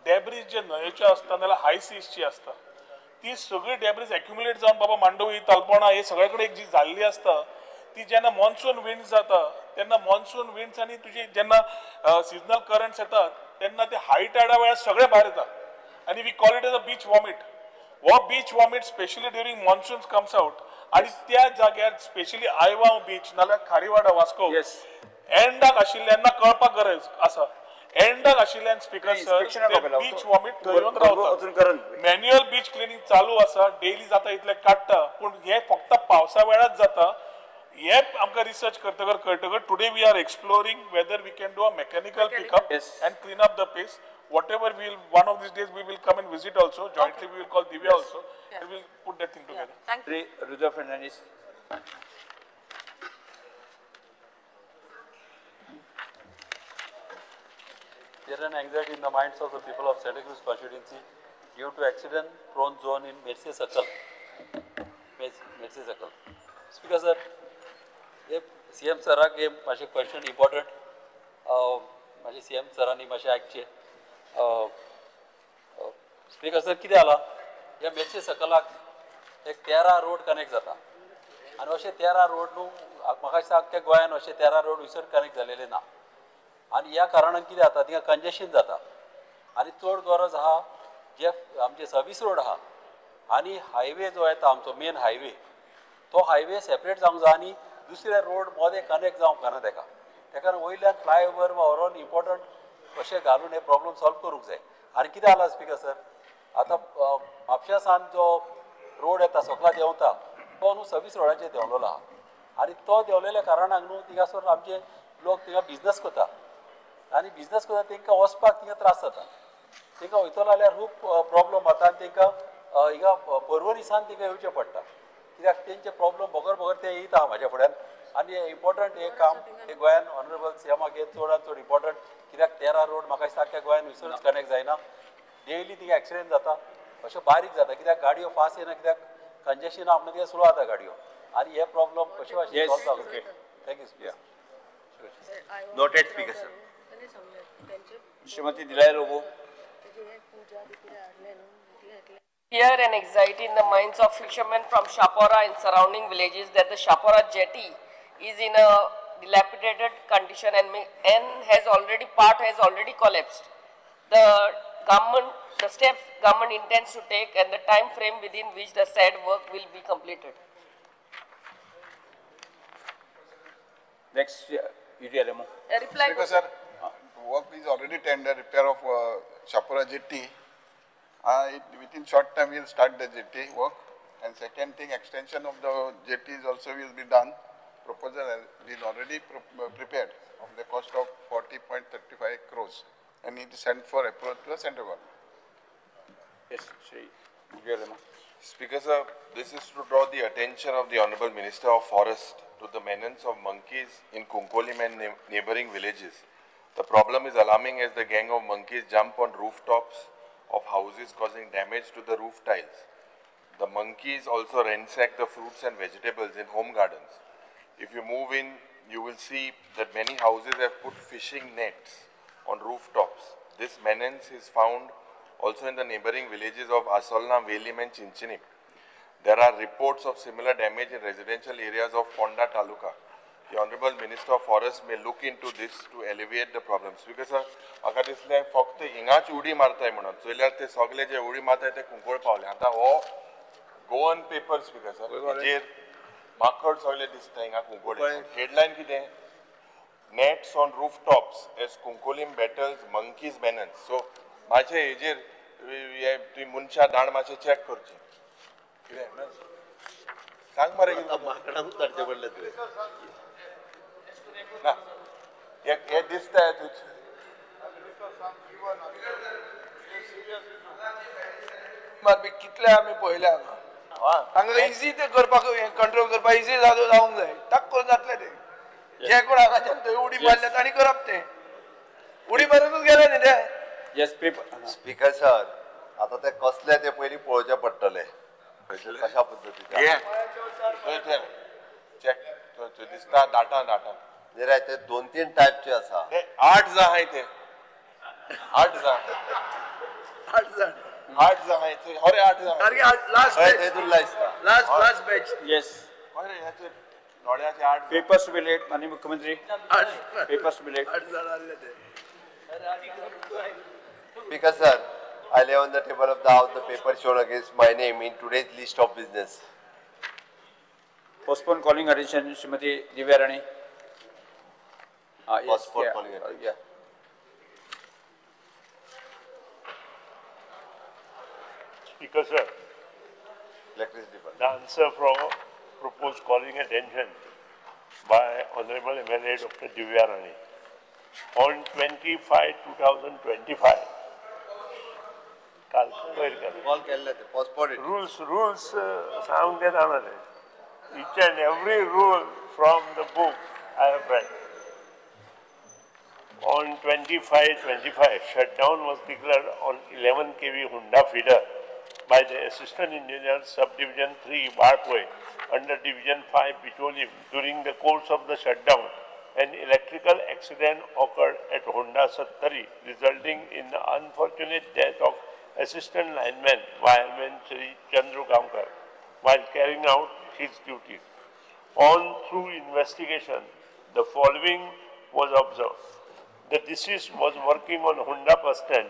डेब्रीज जे न्हंयेच्यो आसता नाल्यार हाय सीजची आसता ती सगळी डेब्रीज एक्युमुलेट जावन बाबा मांडवी तालपणा हे सगळे कडेन जी जाल्ली आसता ती जेन्ना मॉन्सून विंड्स जाता तेन्ना मॉन्सून विंड्स आनी तुजी जेन्ना सिजनल करंट्स येतात तेन्ना ते हाय टायडा वेळार सगळे भायर येता आनी we call it as a beach vomit. वो beach vomit especially during monsoons comes out आनी त्या जाग्यार स्पेशली आयवांव बीच नाल्यार खारीवाडा वास्को एंडाक आशिल्ल्यांना कळपाक गरज आसा. एंडाक आशिल्ल्यान स्पीकर सर बीच वॉमिट थंय येवन रावता. मॅन्युअल बीच क्लिनिंग चालू आसा, डेली जाता इतले काडटा, पूण हे फक्त पावसा वेळाच जाता. हे आमकां रिसर्च करतकर कळटकर today we are exploring whether we can do a mechanical pickup and clean up the place. whatever we will, one of these days we will come and visit also, jointly we will call Divya also, and we will put that thing together. Thank you. Rudra Fernandez. There is an anxiety in the minds of the people of Santa Cruz constituency due to accident-prone zone in Mercy Circle. Mercy Circle. Speaker sir, CM Sarak gave my question important. माझे CM सरांनी मातशें आयकचें. Speaker sir कितें जाला ह्या मेर्शे सकलाक एक 13 road connect जाता आनी अशे 13 रोड न्हू म्हाका दिसता आख्ख्या गोंयान अशे 13 रोड विसर कनेक्ट जालेले ना आनी ह्या कारणान कितें जाता थिंगा कंजेशन जाता आनी चड गरज आहा जे आमचे सर्वीस रोड आहा आनी हायवे जो येता आमचो मेन हायवे तो हायवे सेपरेट जावंक जाय आनी दुसरे रोड मदें कनेक्ट जावंक ना तेका वयल्यान फ्लायओवर वा व्हरोन इम्पॉर्टंट अशें घालून हे प्रॉब्लम सॉल्व करूंक जाय आनी कितें जाला स्पीकर सर आतां म्हापशासान जो रोड येता सकला देंवता तो न्हू सर्वीस रोडाचेर देंवलेलो आहा आनी तो देंवलेल्या कारणाक न्हू थिंगासर आमचे लोक थिंगा बिजनस करता आनी बिजनस करता तांकां वचपाक थिंगा त्रास जाता तांकां वयतलो जाल्यार खूब प्रॉब्लम जाता आनी तांकां हिंगा पर्वरीसान तांकां येवचें पडटा कित्याक तेंचे प्रॉब्लम बगर ते येता म्हाज्या फुड्यान आनी इम्पॉर्टंट हे काम हे गोंयान ऑनरेबल सीएमाक हे चडांत चड इम्पॉर्टंट कित्याक 13 रोड म्हाका दिसता आख्ख्या गोंयान विसरूच कनेक्ट जायना डेली थिंगा एक्सिडेंट जाता अशें बारीक जाता कित्याक गाडयो फास्ट येना कित्याक कंजेशन आपणा थिंगा स्लो जाता गाडयो आनी हे प्रॉब्लम कशे भाशेन सॉल्व जावंक thank you speaker noted speaker sir Shrimati दिलाय लोगो Fear and anxiety in the minds of fishermen from Shapora and surrounding villages that the Shapora jetty is in a dilapidated condition and part has already collapsed. The steps government intends to take and the time frame within which the said work will be completed. Next, UDLMO. Speaker sir, work is already tender, repair of Shapora jetty. Within short time we will start the jetty work, and second thing, extension of the jetties also will be done. Proposal is already prepared of the cost of 40.35 crores, and it is sent for approval to the central government. Yes, Shri UDLMO. Speaker sir, this is to draw the attention of the Honorable Minister of Forest to the menace of monkeys in Kunkolim and neighboring villages. The problem is alarming as the gang of monkeys jump on rooftops of houses causing damage to the roof tiles. The monkeys also ransack the fruits and vegetables in home gardens. If you move in, you will see that many houses have put fishing nets on rooftops. This menace is found also in the neighboring villages of Asolna, Velim and Chinchinim. There are reports of similar damage in residential areas of Ponda Taluka. The Honorable Minister of Forest may look into this to alleviate the problems. Because म्हाका दिसलें फक्त हिंगाच उडी मारताय म्हणून चोयल्यार ते सगळे जे उडी मारताय ते कुंकळ पावले आतां हो गोवन पेपर स्पीकर सर हेजेर माकड सगळे दिसता हिंगा कुंकळ हेडलायन कितें nets on rooftops as Cuncolim battles monkeys menace so मातशें हेजेर तुवें मनशां धाड मातशें चॅक करचें कितें सांग मरे माकडांक करचें पडलें तुवें ना हे दिसता मारपी कितले आमी पळयले हांगा इजी ते करपाक कंट्रोल करपाक इजी जावंक जाय टाक करून जातले ते जे कोण हांगाच्यान थंय उडी मारले तांणी करप ते उडी मारूनच गेले न्ही ते येस पेपर स्पीकर सर आता ते कसले ते पयलीं पळोवचे पडटले कशा पद्दतीचे चॅक दिसता डाटा जरा ते 2-3 टायपचे आसा 8 जाण आहाय ते 8 जाण 8 जाण आहाय अरे 8 जाण लास्ट बॅच येस अरे ह्याचे नोड्याचे 8 पेपर्स टू बी लेट माननीय मुख्यमंत्री papers to be laid Speaker sir, I lay on the table of the House the paper shown against my name in today's list of business. Postpone calling attention, Srimati Divya Rani. Postpone calling attention. Speaker sir, Electricity Fund. the answer from proposed calling attention by Honorable MLA Dr. Divya Rani. On 25/2025, काल वयर केलें. Rules सांगूंक येना मरे. Each and every rule from the book I have read. On 25/25, shutdown was declared on 11 kV Honda feeder by the Assistant Engineer Subdivision 3 Barkway under Division 5 Petroleum. During the course of the shutdown, an electrical accident occurred at Honda Sattari, resulting in the unfortunate death of Assistant Lineman Wireman Sri Chandru Gamkar while carrying out his duty. On through investigation, the following was observed. The deceased was working on Honda bus stand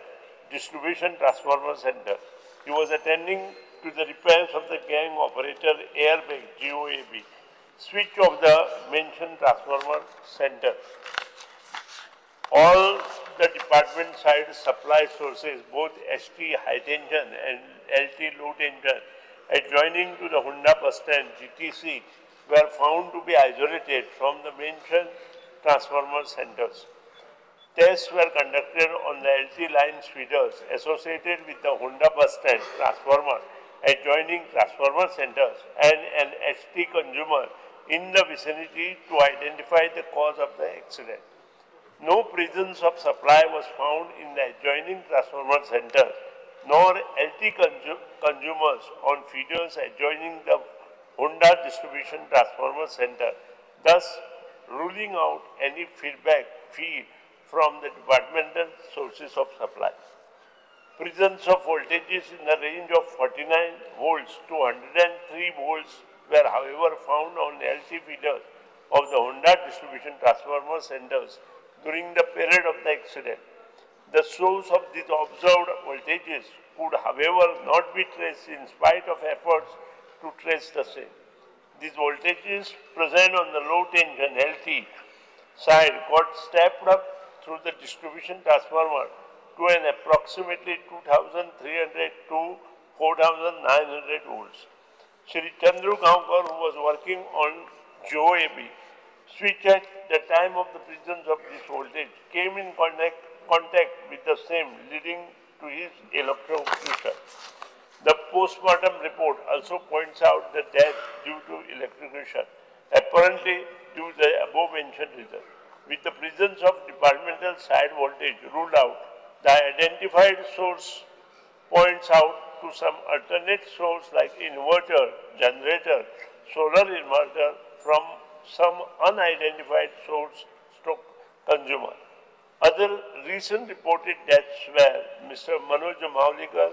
distribution transformer center. He was attending to the repairs of the gang operator airbag GOAB switch of the mentioned transformer center. All the department side supply sources, both ST high tension and LT low tension, adjoining to the Honda bus stand GTC, were found to be isolated from the mentioned transformer centers. Tests were conducted on the LT line feeders associated with the Honda bus stand transformer, adjoining transformer centers, and an HT consumer in the vicinity to identify the cause of the accident. No presence of supply was found in the adjoining transformer center, nor LT consumers on feeders adjoining the Honda distribution transformer center, thus ruling out any feedback feed from the departmental sources of supply. Presence of voltages in the range of 49 volts to 103 volts were however found on LT feeders of the Honda distribution transformer centers during the period of the accident. The source of these observed voltages could however not be traced in spite of efforts to trace the same. These voltages present on the low tension LT side got stepped up through the distribution transformer to an approximately 2300 to 4900 volts. Shri Chandru Gamkar, who was working on GOAB switch at the time of the presence of this voltage, came in contact with the same, leading to his electrocution. The postmortem report also points out the death due to electrocution, apparently due to the above mentioned reason. With the presence of departmental side voltage ruled out, the identified source points out to some alternate source like inverter, generator, solar inverter from some unidentified source stroke consumer. Other recent reported deaths were Mr. Manoj Maulikar,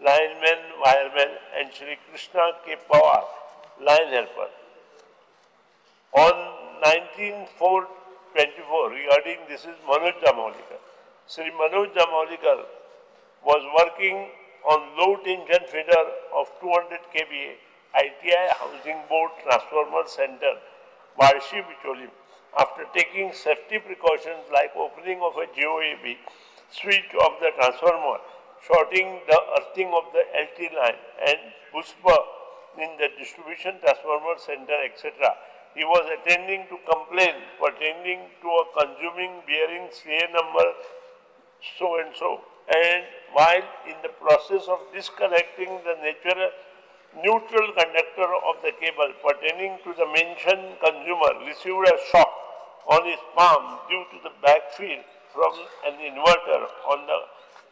lineman, wireman, and Shri Krishna K. Pawar, line helper. On 19/4/24, regarding this is Manoj Maulikar. Shri Manoj Maulikar was working on low tension feeder of 200 kVA ITI Housing Board Transformer Center, Barshi Bicholi, after taking safety precautions like opening of a GOAB switch of the transformer, shorting the earthing of the LT line and BUSPA in the distribution transformer center, etc. He was attending to complaint pertaining to a consuming bearing CA number so and so, and while in the process of disconnecting the neutral conductor of the cable pertaining to the mentioned consumer received a shock on his palm due to the backfeed from an inverter on the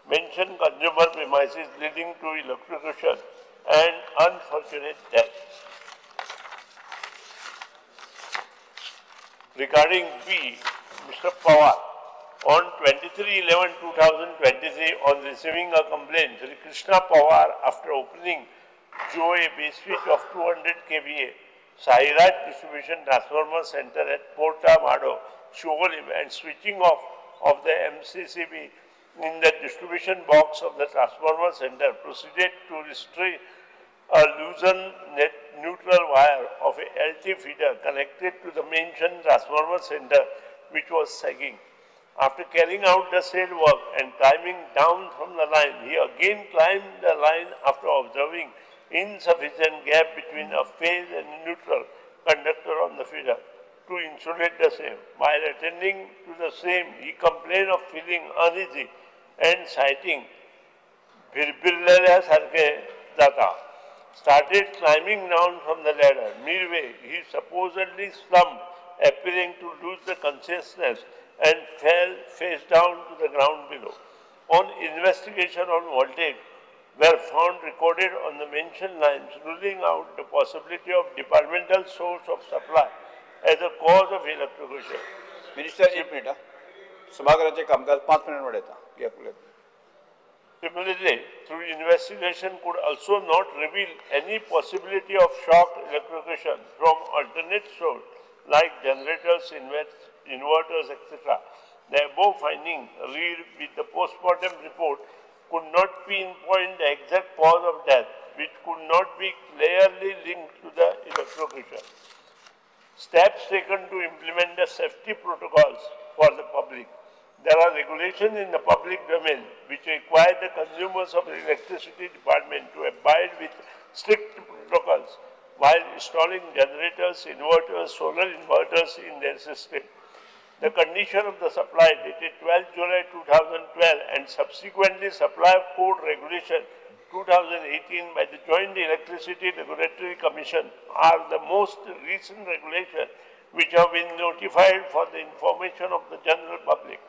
mentioned consumer premises, leading to electrocution and unfortunate death. Regarding B, Mr. Pawar, on 23/11/2023, on receiving a complaint, Sri Krishna Pawar, after opening GOAB switch of 200 kVA Sahiraj Distribution Transformer Center at Porta Mado, Shogolim, and switching off of the MCCB in the distribution box of the transformer center, proceeded to restrain a loosened neutral wire of a LT feeder connected to the mentioned transformer center, which was sagging. After carrying out the said work and climbing down from the line, he again climbed the line after observing insufficient gap between a phase and neutral conductor on the feeder to insulate the same. While attending to the same, he complained of feeling uneasy and citing भिरभिरलेल्या सारखे जाता. Started climbing down from the ladder. Midway, he supposedly slumped, appearing to lose the consciousness, and fell face down to the ground below. On investigation on voltage, were found recorded on the mentioned lines, ruling out the possibility of departmental source of supply as a cause of electrocution. Minister एक minute सभागृहाचे कामकाज 5 minute वाढवता gap. Similarly, through investigation could also not reveal any possibility of shock electrocution from alternate source like generators, inverters, etc. The above finding, read with the postmortem report, could not pinpoint the exact cause of death, which could not be clearly linked to the electrocution. Steps taken to implement the safety protocols for the public. There are regulations in the public domain which require the consumers of the electricity department to abide with strict protocols while installing generators, inverters, solar inverters in their system. The condition of the supply dated 12 July 2012 and subsequently Supply Code Regulation 2018 by the Joint Electricity Regulatory Commission are the most recent regulations which have been notified for the information of the general public.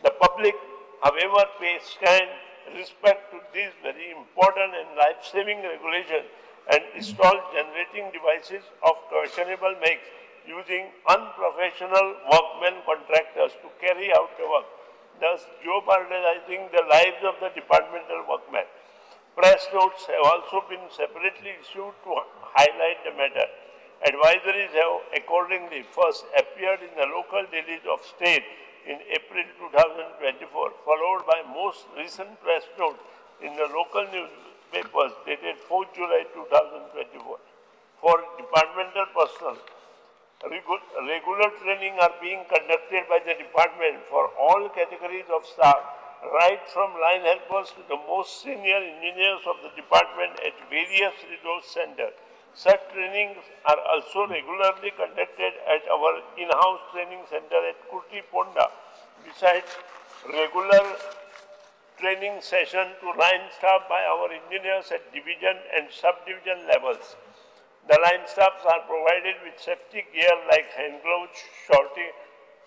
The public, however, pays scant respect to these very important and life-saving regulations and install generating devices of questionable make using unprofessional workmen contractors to carry out the work, thus jeopardizing the lives of the departmental workmen. Press notes have also been separately issued to highlight the matter. Advisories have accordingly first appeared in the local dailies of state in April 2024, followed by most recent press note in the local newspapers dated 4 July 2024. For departmental personnel, regular training are being conducted by the department for all categories of staff, right from line helpers to the most senior engineers of the department at various resource centers. Such trainings are also regularly conducted at our in-house training center at Kurti Ponda. Besides regular training session to line staff by our engineers at division and subdivision levels. The line staffs are provided with safety gear like hand gloves,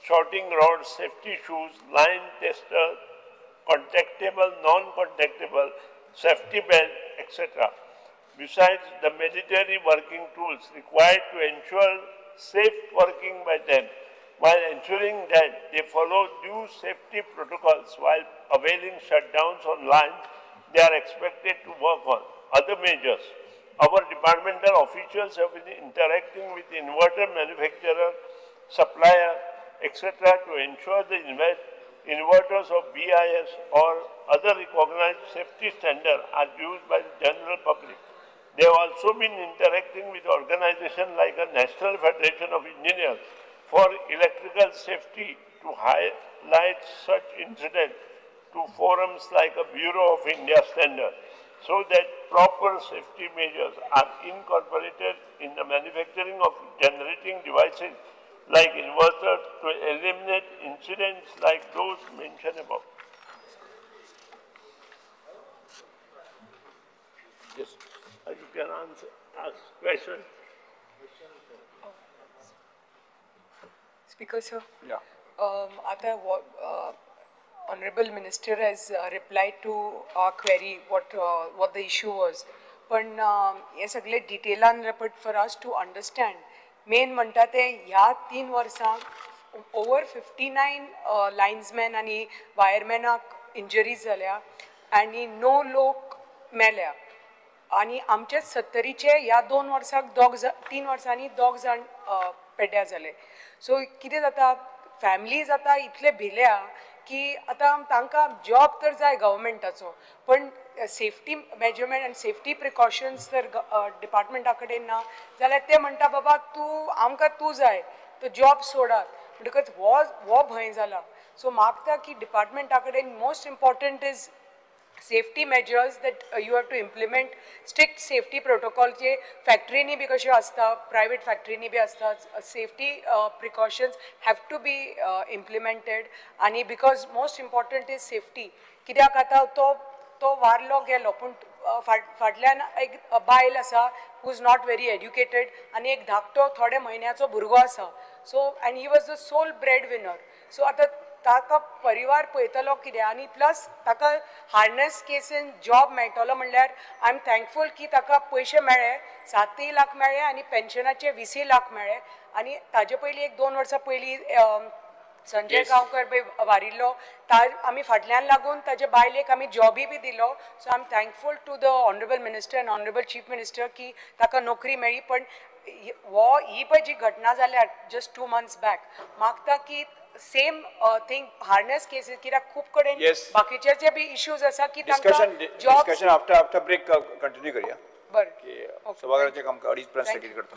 shorting rods, safety shoes, line tester, contactable, non-contactable, safety belt, etc. Besides the mandatory working tools required to ensure safe working by them, while ensuring that they follow due safety protocols while availing shutdowns on lines, they are expected to work on other measures. Our departmental officials have been interacting with inverter manufacturer, supplier, etc. to ensure the inverters of BIS or other recognized safety standards are used by the general public. They have also been interacting with organizations like the National Federation of Engineers for electrical safety to highlight such incidents to forums like a Bureau of India Standards, so that proper safety measures are incorporated in the manufacturing of generating devices like inverters to eliminate incidents like those mentioned above. Yes. You can ask question. Speaker, sir. Yeah. Honorable Minister has replied to our query what the issue was. पण हे सगळे डिटेलान but for us to understand main म्हणटा ते ह्या 3 वर्सांक over 59 linesmen आणि wiremenak injuries जाल्या आणि 9 लोक मेल्या आणि आमचे 70चे ह्या 2 वर्सांक 3 वर्सांनी 2 जाण पेड्ड्या जाले. सो कितें जाता फॅमिलीज आतां इतले भिल्या की आतां तांकां जॉब तर जाय गव्हर्मेंटाचो पण सेफ्टी मेजरमेंट आनी सेफ्टी प्रिकॉशन्स तर डिपार्टमेंटा कडेन ना जाल्यार ते म्हणटा बाबा आमकां तूं जाय तो जॉब सोडात म्हणटकच हो भंय जाला. सो मागता की डिपार्टमेंटा कडेन most important is safety measures that you have to implement strict safety protocol J factory भी कशे असता private factory भी असता safety precautions have to be implemented आणि because most important is safety कित्याक आता तो तो वारलो गेलो पूण फाटल्यान एक बायल आसा who is not very educated आनी एक धाकटो थोडे म्हयन्याचो भुरगो आसा so and he was the sole bread winner so आतां ताका परिवार पळयतलो कितें आनी प्लस ताका हार्नेस केसीन जॉब मेळटलो म्हणल्यार आय एम थँकफूल की ताका पयशे मेळ्ळे 7 लाख मेळ्ळे आनी पेन्शनाचे 20 लाख मेळ्ळे आनी ताजे पयलीं 1-2 वर्सां पयलीं संजय गांवकर वारिल्लो आमी फाटल्यान लागून ताजे बायलेक आमी जॉबी बी दिलो so I am thankful to the honourable minister and honourable chief minister की ताका नोकरी मेळ्ळी पण ही पळय जी घटना जाल्या जस्ट 2 months बॅक मागता की सेम थिंग हार्नेस केसीस कित्याक खूब कडेन बाकीचे जे बी इश्यूज आसा की डिस्कशन आफ्टर ब्रेक कंटिन्यू करूया बरें सभागृहाचे कामकाज 2:30 पर्यंत स्थगीत करतो